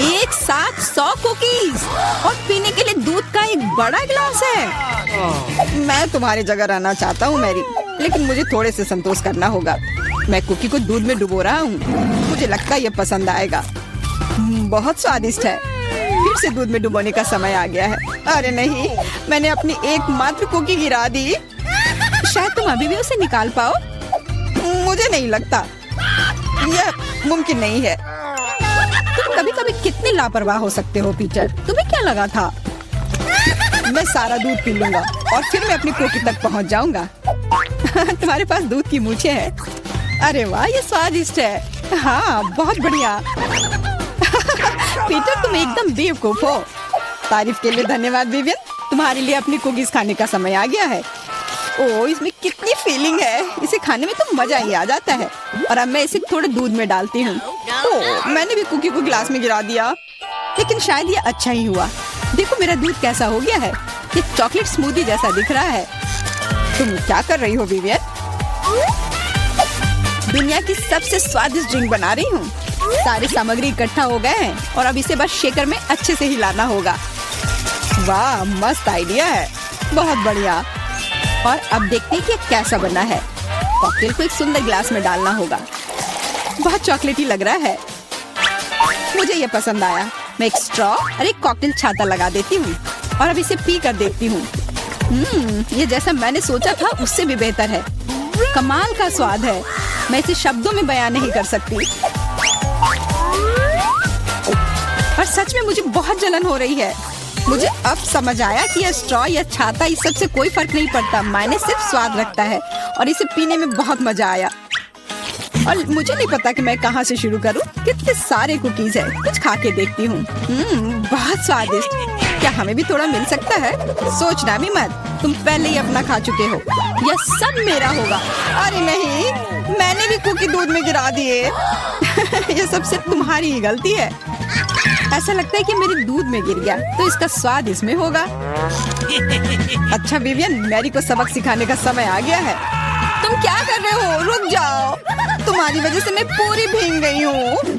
एक साथ 100 कुकीज और पीने के लिए दूध का एक बड़ा गिलास है। मैं तुम्हारी जगह रहना चाहता हूँ मैरी, लेकिन मुझे थोड़े से संतोष करना होगा। मैं कुकी को दूध में डुबो रहा हूँ। मुझे लगता है ये पसंद आएगा। बहुत स्वादिष्ट है। फिर से दूध में डुबोने का समय आ गया है। अरे नहीं, मैंने अपनी एकमात्र कुकी गिरा दी। शायद तुम अभी भी उसे निकाल पाओ। मुझे नहीं लगता, यह मुमकिन नहीं है। तुम कभी कभी कितने लापरवाह हो सकते हो पीटर। तुम्हें क्या लगा था? मैं सारा दूध पी लूंगा और फिर मैं अपनी कुकी तक पहुंच जाऊंगा। तुम्हारे पास दूध की मूछें हैं। अरे वाह, ये स्वादिष्ट है। हाँ, बहुत बढ़िया। पीटर, तुम एकदम बेवकूफ हो। तारीफ के लिए धन्यवाद विवियन। तुम्हारे लिए अपनी कुकीज खाने का समय आ गया है। ओह, इसमें कितनी फीलिंग है। इसे खाने में तो मजा ही आ जाता है। और अब मैं इसे थोड़े दूध में डालती हूँ। ओह, मैंने भी कुकी को गिलास में गिरा दिया, लेकिन शायद ये अच्छा ही हुआ। देखो मेरा दूध कैसा हो गया है। ये चॉकलेट स्मूदी जैसा दिख रहा है। तुम क्या कर रही हो विवियन? दुनिया की सबसे स्वादिष्ट ड्रिंक बना रही हूँ। सारी सामग्री इकट्ठा हो गए हैं और अब इसे बस शेकर में अच्छे से हिलाना होगा। वाह, मस्त आइडिया है, बहुत बढ़िया। और अब देखते हैं कि कैसा बना है। कॉकटेल को एक सुंदर गिलास में डालना होगा। बहुत चॉकलेटी लग रहा है। मुझे ये पसंद आया। मैं एक स्ट्रॉ और एक कॉकटेल छाता लगा देती हूँ और अब इसे पी कर देखती हूँ। ये जैसा मैंने सोचा था उससे भी बेहतर है। कमाल का स्वाद है। मैं इसे शब्दों में बयान नहीं कर सकती। और सच में मुझे बहुत जलन हो रही है। मुझे अब समझ आया कि यह स्ट्रॉ या छाता इस सब से कोई फर्क नहीं पड़ता। मायने सिर्फ स्वाद रखता है और इसे पीने में बहुत मजा आया। और मुझे नहीं पता कि मैं कहाँ से शुरू करूँ। कितने सारे कुकीज है। कुछ खा के देखती हूँ। बहुत स्वादिष्ट। क्या हमें भी थोड़ा मिल सकता है? सोचना भी मत, तुम पहले ही अपना खा चुके हो। यह सब मेरा होगा। अरे नहीं, मैंने भी कुकी दूध में गिरा दिए। यह सब सिर्फ तुम्हारी ही गलती है। ऐसा लगता है कि मेरे दूध में गिर गया, तो इसका स्वाद इसमें होगा। अच्छा विवियन, मैरी को सबक सिखाने का समय आ गया है। तुम क्या कर रहे हो? रुक जाओ, तुम्हारी वजह से मैं पूरी भीग गई हूँ।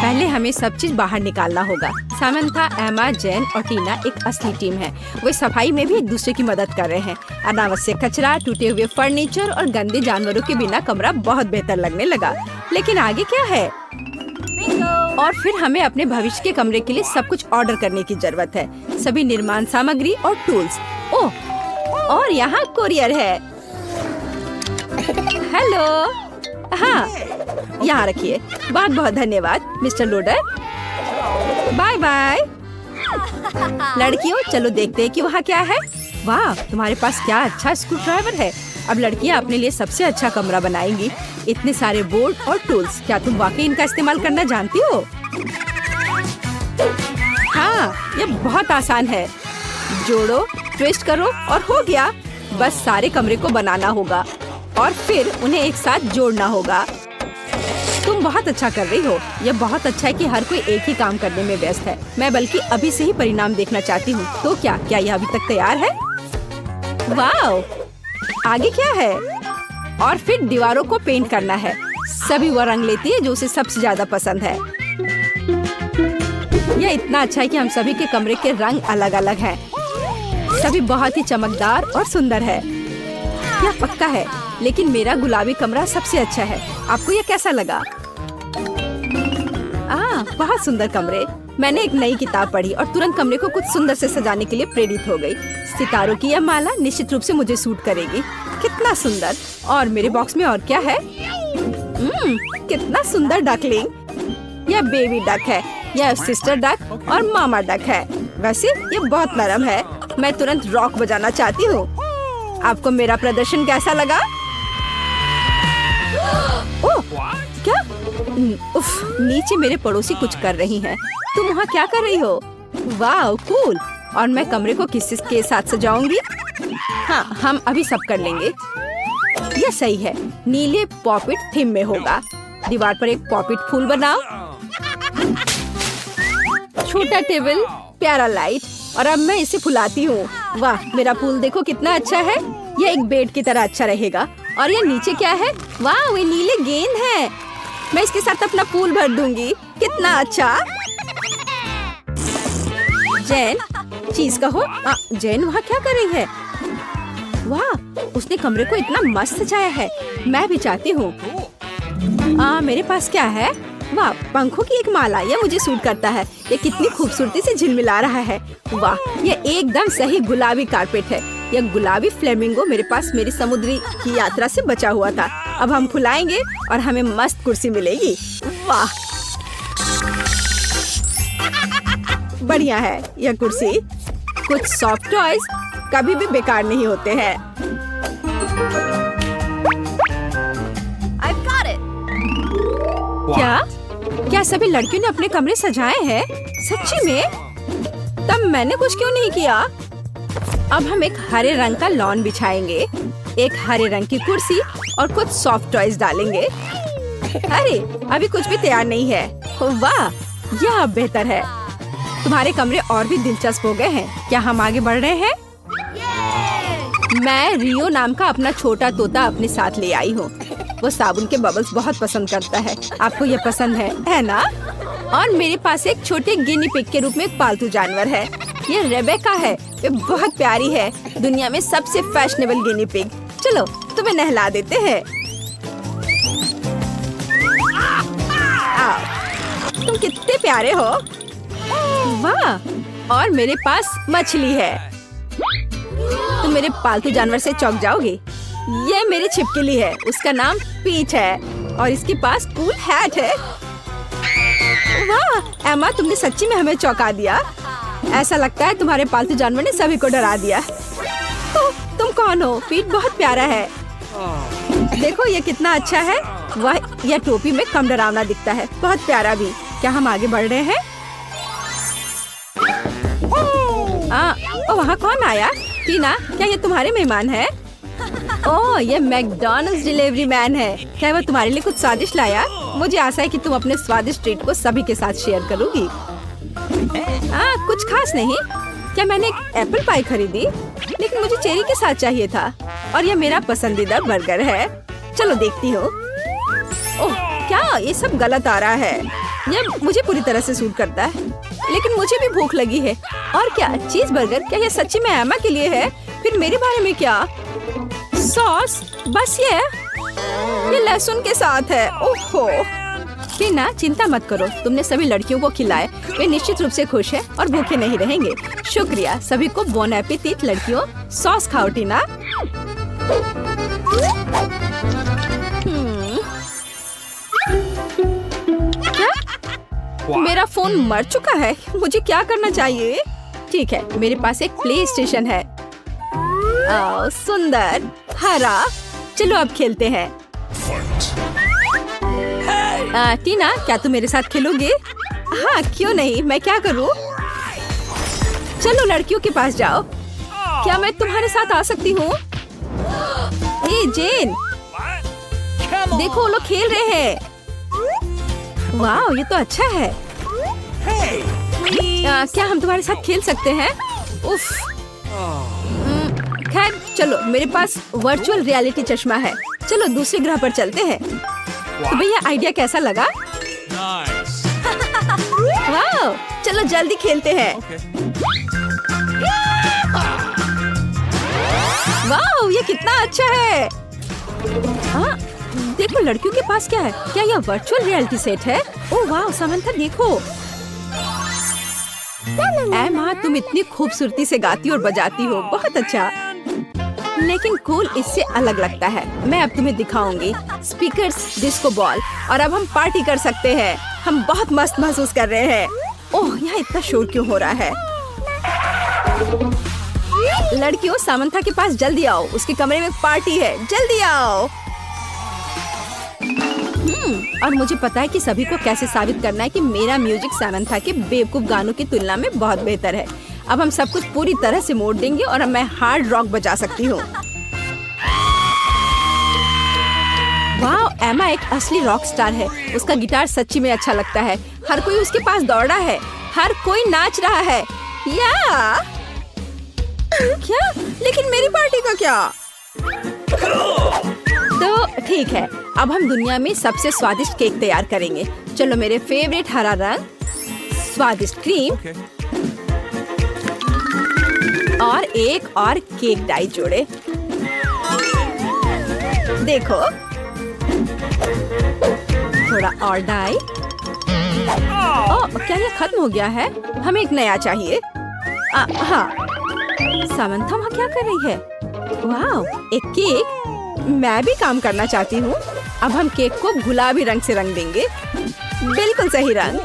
पहले हमें सब चीज बाहर निकालना होगा। सामंथा, एमा, जेन और टीना एक असली टीम है। वे सफाई में भी एक दूसरे की मदद कर रहे हैं। अनावश्यक कचरा, टूटे हुए फर्नीचर और गंदे जानवरों के बिना कमरा बहुत बेहतर लगने लगा। लेकिन आगे क्या है? और फिर हमें अपने भविष्य के कमरे के लिए सब कुछ ऑर्डर करने की जरूरत है। सभी निर्माण सामग्री और टूल्स। ओह, और यहाँ कुरियर है। हेलो। हाँ, यहाँ रखिए। बहुत बहुत धन्यवाद मिस्टर लोडर। Bye bye. लड़कियों, चलो देखते हैं कि वहाँ क्या है। वाह, तुम्हारे पास क्या अच्छा स्क्रू ड्राइवर है। अब लड़कियाँ अपने लिए सबसे अच्छा कमरा बनाएंगी। इतने सारे बोर्ड और टूल्स, क्या तुम वाकई इनका इस्तेमाल करना जानती हो? हाँ, ये बहुत आसान है। जोड़ो, ट्विस्ट करो और हो गया। बस सारे कमरे को बनाना होगा और फिर उन्हें एक साथ जोड़ना होगा। तुम बहुत अच्छा कर रही हो। यह बहुत अच्छा है कि हर कोई एक ही काम करने में व्यस्त है। मैं बल्कि अभी से ही परिणाम देखना चाहती हूँ। तो क्या यह अभी तक तैयार है? वाह! आगे क्या है? और फिर दीवारों को पेंट करना है। सभी वो रंग लेती है जो उसे सबसे ज्यादा पसंद है। यह इतना अच्छा है कि हम सभी के कमरे के रंग अलग अलग हैं। सभी बहुत ही चमकदार और सुंदर है। यह पक्का है, लेकिन मेरा गुलाबी कमरा सबसे अच्छा है। आपको यह कैसा लगा? बहुत सुंदर कमरे। मैंने एक नई किताब पढ़ी और तुरंत कमरे को कुछ सुंदर से सजाने के लिए प्रेरित हो गई। सितारों की यह माला निश्चित रूप से मुझे सूट करेगी। कितना सुंदर। और मेरे बॉक्स में और क्या है? कितना सुंदर डकलिंग। यह बेबी डक है, यह सिस्टर डक और मामा डक है। वैसे ये बहुत नरम है। मैं तुरंत रॉक बजाना चाहती हूँ। आपको मेरा प्रदर्शन कैसा लगा? ओह, क्या? उफ, नीचे मेरे पड़ोसी कुछ कर रही हैं। तुम वहाँ क्या कर रही हो? वाह, कूल। और मैं कमरे को किसके साथ सजाऊंगी? हाँ, हम अभी सब कर लेंगे। यह सही है। नीले पॉपिट थीम में होगा। दीवार पर एक पॉपिट फूल बनाओ। छोटा टेबल, प्यारा लाइट। और अब मैं इसे फुलाती हूँ। वाह, मेरा फूल देखो कितना अच्छा है। यह एक बेड की तरह अच्छा रहेगा। और यह नीचे क्या है? वाह, वे नीले गेंद हैं। मैं इसके साथ अपना फूल भर दूंगी। कितना अच्छा। जैन, चीज कहो। जैन वहाँ क्या कर रही है? वाह, उसने कमरे को इतना मस्त सजाया है। मैं भी चाहती हूँ। मेरे पास क्या है? वाह, पंखों की एक माला। यह मुझे सूट करता है। ये कितनी खूबसूरती से झिलमिला रहा है। वाह, यह एकदम सही गुलाबी कारपेट है। यह गुलाबी फ्लेमिंगो मेरे पास मेरी समुद्री की यात्रा से बचा हुआ था। अब हम फुलाएंगे और हमें मस्त कुर्सी मिलेगी। वाह, बढ़िया है यह कुर्सी। कुछ सॉफ्ट टॉयज कभी भी बेकार नहीं होते हैं। क्या सभी लड़कियों ने अपने कमरे सजाए हैं? सच्ची में? तब मैंने कुछ क्यों नहीं किया? अब हम एक हरे रंग का लॉन बिछाएंगे, एक हरे रंग की कुर्सी और कुछ सॉफ्ट टॉयज डालेंगे। अरे, अभी कुछ भी तैयार नहीं है। वाह, यह अब बेहतर है। तुम्हारे कमरे और भी दिलचस्प हो गए हैं। क्या हम आगे बढ़ रहे हैं? मैं रियो नाम का अपना छोटा तोता अपने साथ ले आई हूँ। वो साबुन के बबल्स बहुत पसंद करता है। आपको ये पसंद है ना? और मेरे पास एक छोटे गिनी पिग के रूप में एक पालतू जानवर है। ये रेबेका है। ये बहुत प्यारी है। दुनिया में सबसे फैशनेबल गिनी पिग। चलो तुम्हें नहला देते हैं। तुम कितने प्यारे हो। वाह, और मेरे पास मछली है। तुम मेरे पालतू जानवर से चौंक जाओगे। ये मेरी छिपकली है। उसका नाम पीच है और इसके पास कूल हैट है। वाह एमा, तुमने सच्ची में हमें चौंका दिया। ऐसा लगता है तुम्हारे पालतू जानवर ने सभी को डरा दिया। तुम कौन हो? पीट बहुत प्यारा है। देखो ये कितना अच्छा है। वह यह टोपी में कम डरावना दिखता है। बहुत प्यारा भी। क्या हम आगे बढ़ रहे हैं? वहाँ कौन आया? टीना, क्या ये तुम्हारे मेहमान है? ओह, ये मैकडॉनल्ड्स डिलीवरी मैन है। क्या वह तुम्हारे लिए कुछ स्वादिष्ट लाया? मुझे आशा है कि तुम अपने स्वादिष्ट ट्रीट को सभी के साथ शेयर करोगी। कुछ खास नहीं। क्या मैंने एक एप्पल पाई खरीदी, लेकिन मुझे चेरी के साथ चाहिए था। और यह मेरा पसंदीदा बर्गर है। चलो देखती हूँ। ओह, क्या ये सब गलत आ रहा है? यह मुझे पूरी तरह से सूट करता है, लेकिन मुझे भी भूख लगी है। और क्या चीज बर्गर? क्या यह सच्ची में एमा के लिए है? फिर मेरे बारे में क्या? सॉस? बस ये लहसुन के साथ है। ओहो, टीना चिंता मत करो, तुमने सभी लड़कियों को खिलाए, वे निश्चित रूप से खुश हैं और भूखे नहीं रहेंगे। शुक्रिया, सभी को बोन एपेटिट लड़कियों। सॉस खाओ टीना। क्या? मेरा फोन मर चुका है, मुझे क्या करना चाहिए? ठीक है, मेरे पास एक प्ले स्टेशन है। सुंदर हरा, चलो अब खेलते हैं। टीना, क्या तुम मेरे साथ खेलोगे? हाँ, क्यों नहीं, मैं क्या करूँ? चलो लड़कियों के पास जाओ। क्या मैं तुम्हारे साथ आ सकती हूँ? जेन, देखो वो लोग खेल रहे हैं। वाह, ये तो अच्छा है। क्या हम तुम्हारे साथ खेल सकते हैं? उफ। खैर चलो, मेरे पास वर्चुअल रियलिटी चश्मा है। चलो दूसरे ग्रह पर चलते हैं। तो भैया आइडिया कैसा लगा? Nice. वाह, चलो जल्दी खेलते हैं। वाह, ये कितना अच्छा है। देखो लड़कियों के पास क्या है। क्या यह वर्चुअल रियलिटी सेट है? ओह वाह समंथा, देखो। एमा, तुम इतनी खूबसूरती से गाती और बजाती हो, बहुत अच्छा। लेकिन कूल इससे अलग लगता है। मैं अब तुम्हें दिखाऊंगी स्पीकर्स, डिस्को बॉल, और अब हम पार्टी कर सकते हैं। हम बहुत मस्त महसूस कर रहे हैं। ओह, यहाँ इतना शोर क्यों हो रहा है? लड़कियों, सामंथा के पास जल्दी आओ, उसके कमरे में पार्टी है, जल्दी आओ। और मुझे पता है कि सभी को कैसे साबित करना है कि मेरा म्यूजिक सामंथा के बेवकूफ गानों की तुलना में बहुत बेहतर है। अब हम सब कुछ पूरी तरह से मोड़ देंगे और अब मैं हार्ड रॉक बजा सकती हूँ। वाह, एमा एक असली रॉक स्टार है। उसका गिटार सच्ची में अच्छा लगता है। हर कोई उसके पास दौड़ा है, हर कोई नाच रहा है। या क्या? लेकिन मेरी पार्टी का क्या? तो ठीक है, अब हम दुनिया में सबसे स्वादिष्ट केक तैयार करेंगे। चलो, मेरे फेवरेट हरा रंग, स्वादिष्ट क्रीम, और एक और केक डाई जोड़े। देखो, थोड़ा और डाई। ओह, क्या ये खत्म हो गया है? हमें एक नया चाहिए। हाँ, सामंथा वहाँ क्या कर रही है? वाह, एक केक। मैं भी काम करना चाहती हूँ। अब हम केक को गुलाबी रंग से रंग देंगे, बिल्कुल सही रंग।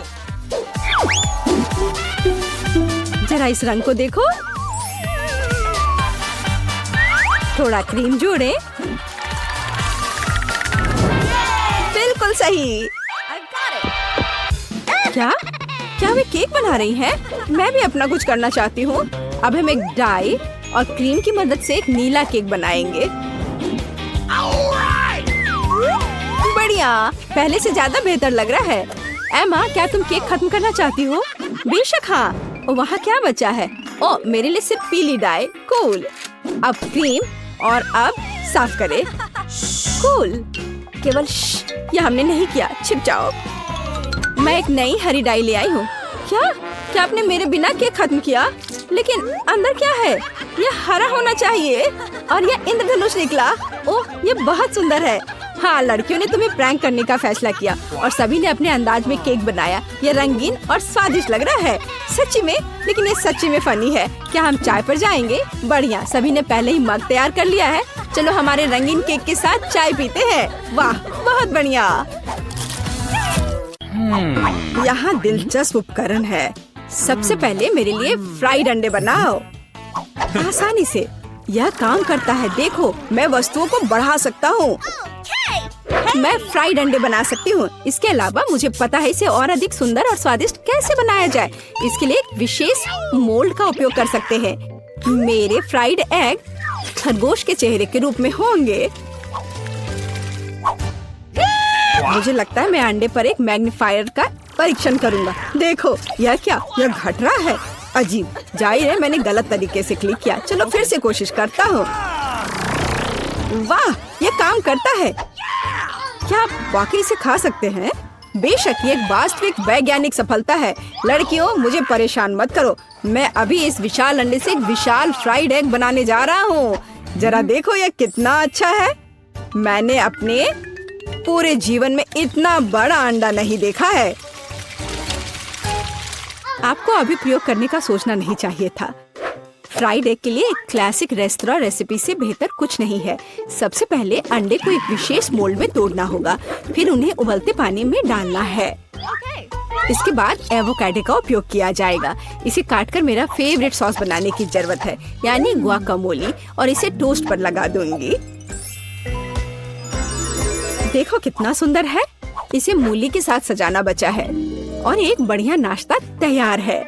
जरा इस रंग को देखो। थोड़ा क्रीम जोड़े, बिल्कुल सही। क्या? क्या वे केक बना रही हैं? मैं भी अपना कुछ करना चाहती हूँ। अब हम एक डाई और क्रीम की मदद से एक नीला केक बनाएंगे। बढ़िया, पहले से ज्यादा बेहतर लग रहा है। एमा, क्या तुम केक खत्म करना चाहती हो? बेशक हाँ। वहाँ क्या बचा है? ओ, मेरे लिए सिर्फ पीली डाई। कूल। अब क्रीम और अब साफ करें। कूल। केवल ये हमने नहीं किया, छिप जाओ। मैं एक नई हरी डाई ले आई हूँ। क्या आपने मेरे बिना केक खत्म किया? लेकिन अंदर क्या है? ये हरा होना चाहिए और ये इंद्रधनुष निकला। ओह, ये बहुत सुंदर है। हाँ, लड़कियों ने तुम्हें प्रैंक करने का फैसला किया और सभी ने अपने अंदाज में केक बनाया। ये रंगीन और स्वादिष्ट लग रहा है सच्ची में, लेकिन ये सच्ची में फनी है। क्या हम चाय पर जाएंगे? बढ़िया, सभी ने पहले ही मग तैयार कर लिया है। चलो हमारे रंगीन केक के साथ चाय पीते हैं। वाह, बहुत बढ़िया। यहाँ दिलचस्प उपकरण है। सबसे पहले मेरे लिए फ्राइड अंडे बनाओ। आसानी से यह काम करता है। देखो, मैं वस्तुओं को बढ़ा सकता हूँ। मैं फ्राइड अंडे बना सकती हूँ। इसके अलावा मुझे पता है इसे और अधिक सुंदर और स्वादिष्ट कैसे बनाया जाए। इसके लिए एक विशेष मोल्ड का उपयोग कर सकते हैं। मेरे फ्राइड एग खरगोश के चेहरे के रूप में होंगे। मुझे लगता है मैं अंडे पर एक मैग्नीफायर का परीक्षण करूंगा। देखो, यह क्या? यह घट रहा है। अजीब, जाहिर है मैंने गलत तरीके से क्लिक किया। चलो फिर से कोशिश करता हूँ। वाह, ये काम करता है। क्या आप वाकई इसे खा सकते हैं? बेशक, ये एक वास्तविक वैज्ञानिक सफलता है। लड़कियों, मुझे परेशान मत करो। मैं अभी इस विशाल अंडे से एक विशाल फ्राइड एग बनाने जा रहा हूँ। जरा देखो, यह कितना अच्छा है। मैंने अपने पूरे जीवन में इतना बड़ा अंडा नहीं देखा है। आपको अभी प्रयोग करने का सोचना नहीं चाहिए था। फ्राइड एग के लिए एक क्लासिक रेस्तरां रेसिपी से बेहतर कुछ नहीं है। सबसे पहले अंडे को एक विशेष मोल्ड में तोड़ना होगा, फिर उन्हें उबलते पानी में डालना है। इसके बाद एवोकाडो का उपयोग किया जाएगा। इसे काटकर मेरा फेवरेट सॉस बनाने की जरूरत है, यानी गुआकामोली, और इसे टोस्ट पर लगा दूंगी। देखो कितना सुंदर है। इसे मूली के साथ सजाना बचा है और एक बढ़िया नाश्ता तैयार है।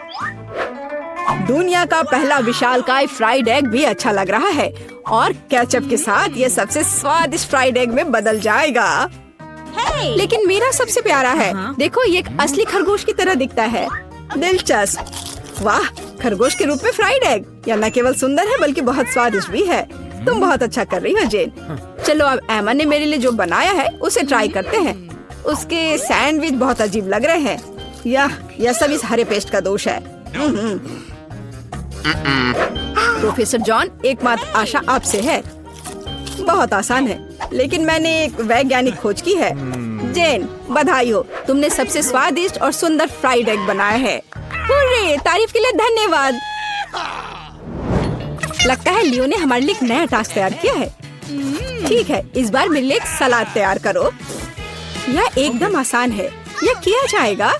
दुनिया का पहला विशालकाय फ्राइड एग भी अच्छा लग रहा है और केचप के साथ ये सबसे स्वादिष्ट फ्राइड एग में बदल जाएगा। लेकिन मेरा सबसे प्यारा है। देखो, ये एक असली खरगोश की तरह दिखता है। दिलचस्प। वाह, खरगोश के रूप में फ्राइड एग। यह न केवल सुंदर है बल्कि बहुत स्वादिष्ट भी है। तुम बहुत अच्छा कर रही हो जेन। चलो अब एमा ने मेरे लिए जो बनाया है उसे ट्राई करते हैं। उसके सैंडविच बहुत अजीब लग रहे हैं। यह सब इस हरे पेस्ट का दोष है। प्रोफेसर जॉन, एकमात्र आशा आपसे है। बहुत आसान है, लेकिन मैंने एक वैज्ञानिक खोज की है। जेन, बधाई हो, तुमने सबसे स्वादिष्ट और सुंदर फ्राइड एग बनाया है। हुर्रे, तारीफ के लिए धन्यवाद। लगता है लियो ने हमारे लिए एक नया टास्क तैयार किया है। ठीक है, इस बार मेरे लिए एक सलाद तैयार करो। यह एकदम आसान है, यह किया जाएगा।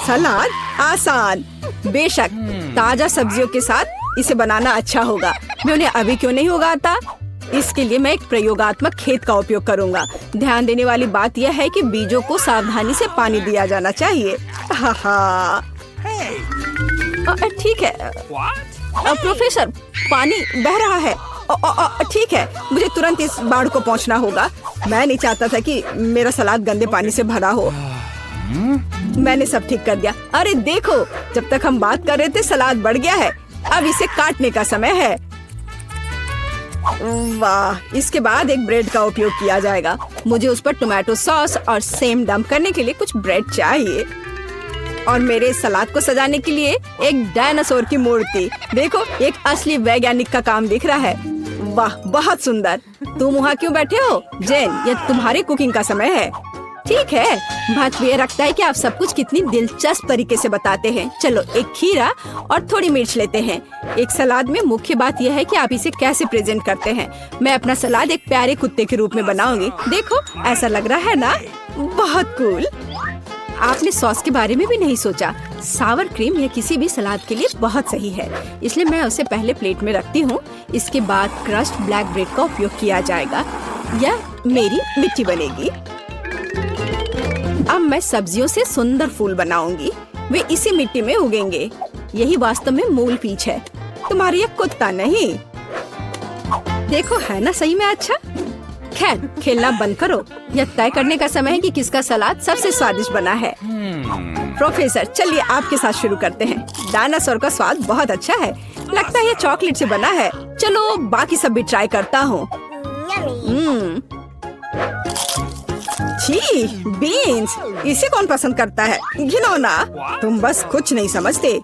सलाद आसान, बेशक ताजा सब्जियों के साथ इसे बनाना अच्छा होगा। मैं उन्हें अभी क्यों नहीं उगाता? इसके लिए मैं एक प्रयोगात्मक खेत का उपयोग करूंगा। ध्यान देने वाली बात यह है कि बीजों को सावधानी से पानी दिया जाना चाहिए। ठीक है। प्रोफेसर, पानी बह रहा है। ठीक है, मुझे तुरंत इस बाड़ को पहुंचना होगा। मैं नहीं चाहता था कि मेरा सलाद गंदे पानी से भरा हो। मैंने सब ठीक कर दिया। अरे देखो, जब तक हम बात कर रहे थे सलाद बढ़ गया है। अब इसे काटने का समय है। वाह, इसके बाद एक ब्रेड का उपयोग किया जाएगा। मुझे उस पर टोमेटो सॉस और सेम डंप करने के लिए कुछ ब्रेड चाहिए। और मेरे सलाद को सजाने के लिए एक डायनासोर की मूर्ति। देखो, एक असली वैज्ञानिक का काम दिख रहा है। वाह, बहुत सुंदर। तुम वहाँ क्यों बैठे हो? जेन, यह तुम्हारी कुकिंग का समय है। ठीक है, महत्व रखता है कि आप सब कुछ कितनी दिलचस्प तरीके से बताते हैं। चलो, एक खीरा और थोड़ी मिर्च लेते हैं। एक सलाद में मुख्य बात यह है कि आप इसे कैसे प्रेजेंट करते हैं। मैं अपना सलाद एक प्यारे कुत्ते के रूप में बनाऊंगी। देखो, ऐसा लग रहा है ना? बहुत कूल। आपने सॉस के बारे में भी नहीं सोचा। सावर क्रीम या किसी भी सलाद के लिए बहुत सही है, इसलिए मैं उसे पहले प्लेट में रखती हूँ। इसके बाद क्रस्ट ब्लैक ब्रेड का उपयोग किया जाएगा। यह मेरी मिट्टी बनेगी। अब मैं सब्जियों से सुंदर फूल बनाऊंगी। वे इसी मिट्टी में उगेंगे। यही वास्तव में मूल पीच है, तुम्हारी ये कुत्ता नहीं। देखो, है ना सही में अच्छा? खैर, खेलना बंद करो। यह तय करने का समय है कि किसका सलाद सबसे स्वादिष्ट बना है। प्रोफेसर, चलिए आपके साथ शुरू करते हैं। डायनासोर का स्वाद बहुत अच्छा है। लगता है यह चॉकलेट से बना है। चलो, बाकी सब भी ट्राई करता हूँ। छी, बीन्स, इसे कौन पसंद करता है? घिनौना। तुम बस कुछ नहीं समझते।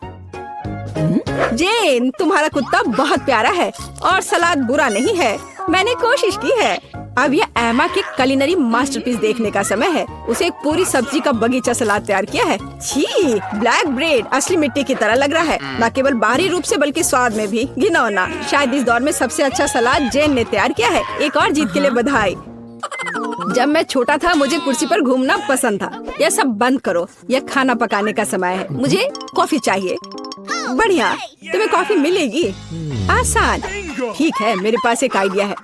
जेन, तुम्हारा कुत्ता बहुत प्यारा है और सलाद बुरा नहीं है। मैंने कोशिश की है। अब यह एमा के कुलिनरी मास्टरपीस देखने का समय है। उसे एक पूरी सब्जी का बगीचा सलाद तैयार किया है। छी, ब्लैक ब्रेड असली मिट्टी की तरह लग रहा है, न केवल बाहरी रूप से बल्कि स्वाद में भी। घिनौना। शायद इस दौर में सबसे अच्छा सलाद जेन ने तैयार किया है। एक और जीत के लिए बधाई। जब मैं छोटा था मुझे कुर्सी पर घूमना पसंद था। यह सब बंद करो, यह खाना पकाने का समय है। मुझे कॉफी चाहिए। बढ़िया, तुम्हें कॉफी मिलेगी। आसान। ठीक है, मेरे पास एक आइडिया है।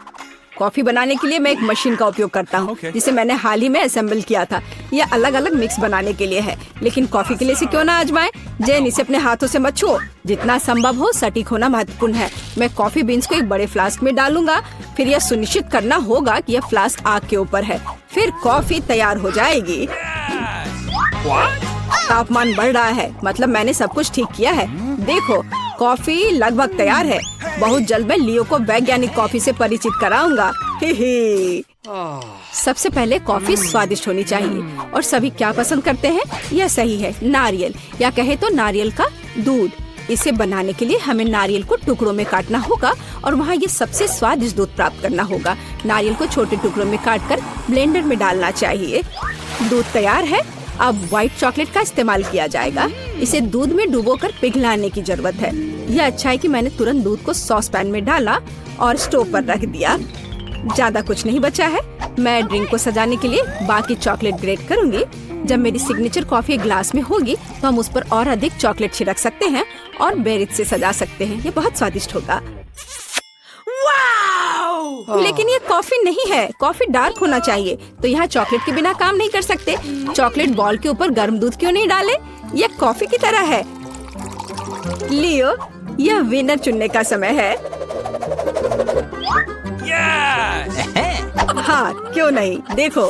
कॉफी बनाने के लिए मैं एक मशीन का उपयोग करता हूँ, जिसे मैंने हाल ही में असेंबल किया था। यह अलग अलग मिक्स बनाने के लिए है, लेकिन कॉफी के लिए से क्यों ना आजमाएं? जेन, इसे अपने हाथों से मत छुओ। जितना संभव हो सटीक होना महत्वपूर्ण है। मैं कॉफी बीन्स को एक बड़े फ्लास्क में डालूंगा। फिर यह सुनिश्चित करना होगा कि यह फ्लास्क आग के ऊपर है। फिर कॉफी तैयार हो जाएगी। तापमान बढ़ रहा है, मतलब मैंने सब कुछ ठीक किया है। देखो, कॉफी लगभग तैयार है। बहुत जल्द मैं लियो को वैज्ञानिक कॉफी से परिचित कराऊंगा। सबसे पहले कॉफी स्वादिष्ट होनी चाहिए और सभी क्या पसंद करते हैं? यह सही है, नारियल, या कहे तो नारियल का दूध। इसे बनाने के लिए हमें नारियल को टुकड़ों में काटना होगा और वहाँ ये सबसे स्वादिष्ट दूध प्राप्त करना होगा। नारियल को छोटे टुकड़ों में काटकर ब्लेंडर में डालना चाहिए। दूध तैयार है। अब व्हाइट चॉकलेट का इस्तेमाल किया जाएगा। इसे दूध में डुबोकर पिघलाने की जरूरत है। यह अच्छा है कि मैंने तुरंत दूध को सॉस पैन में डाला और स्टोव पर रख दिया। ज्यादा कुछ नहीं बचा है। मैं ड्रिंक को सजाने के लिए बाकी चॉकलेट ग्रेट करूंगी। जब मेरी सिग्नेचर कॉफी ग्लास में होगी तो हम उस पर और अधिक चॉकलेट छिड़क सकते हैं और बेरीज से सजा सकते हैं। ये बहुत स्वादिष्ट होगा। लेकिन ये कॉफी नहीं है। कॉफी डार्क होना चाहिए। तो यहाँ चॉकलेट के बिना काम नहीं कर सकते। चॉकलेट बॉल के ऊपर गर्म दूध क्यों नहीं डाले? यह कॉफी की तरह है। लियो, यह विनर चुनने का समय है। हाँ, क्यों नहीं? देखो,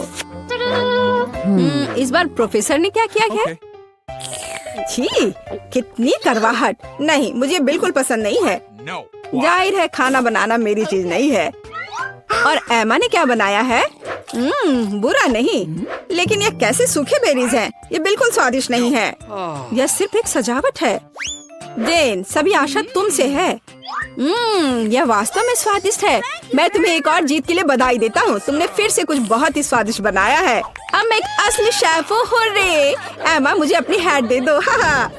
इस बार प्रोफेसर ने क्या किया है? छी, कितनी करवाहट। नहीं, मुझे बिल्कुल पसंद नहीं है। No. जाहिर है खाना बनाना मेरी चीज नहीं है। और एमा ने क्या बनाया है? बुरा नहीं, लेकिन ये कैसे सूखे बेरीज हैं? ये बिल्कुल स्वादिष्ट नहीं है। यह सिर्फ एक सजावट है। जेन, सभी आशा तुमसे है। यह वास्तव में स्वादिष्ट है। मैं तुम्हें एक और जीत के लिए बधाई देता हूँ। तुमने फिर से कुछ बहुत ही स्वादिष्ट बनाया है। अब मैं एक असली शेफ हूँ। हुर्रे! एमा, मुझे अपनी हैट दे दो। हाँ।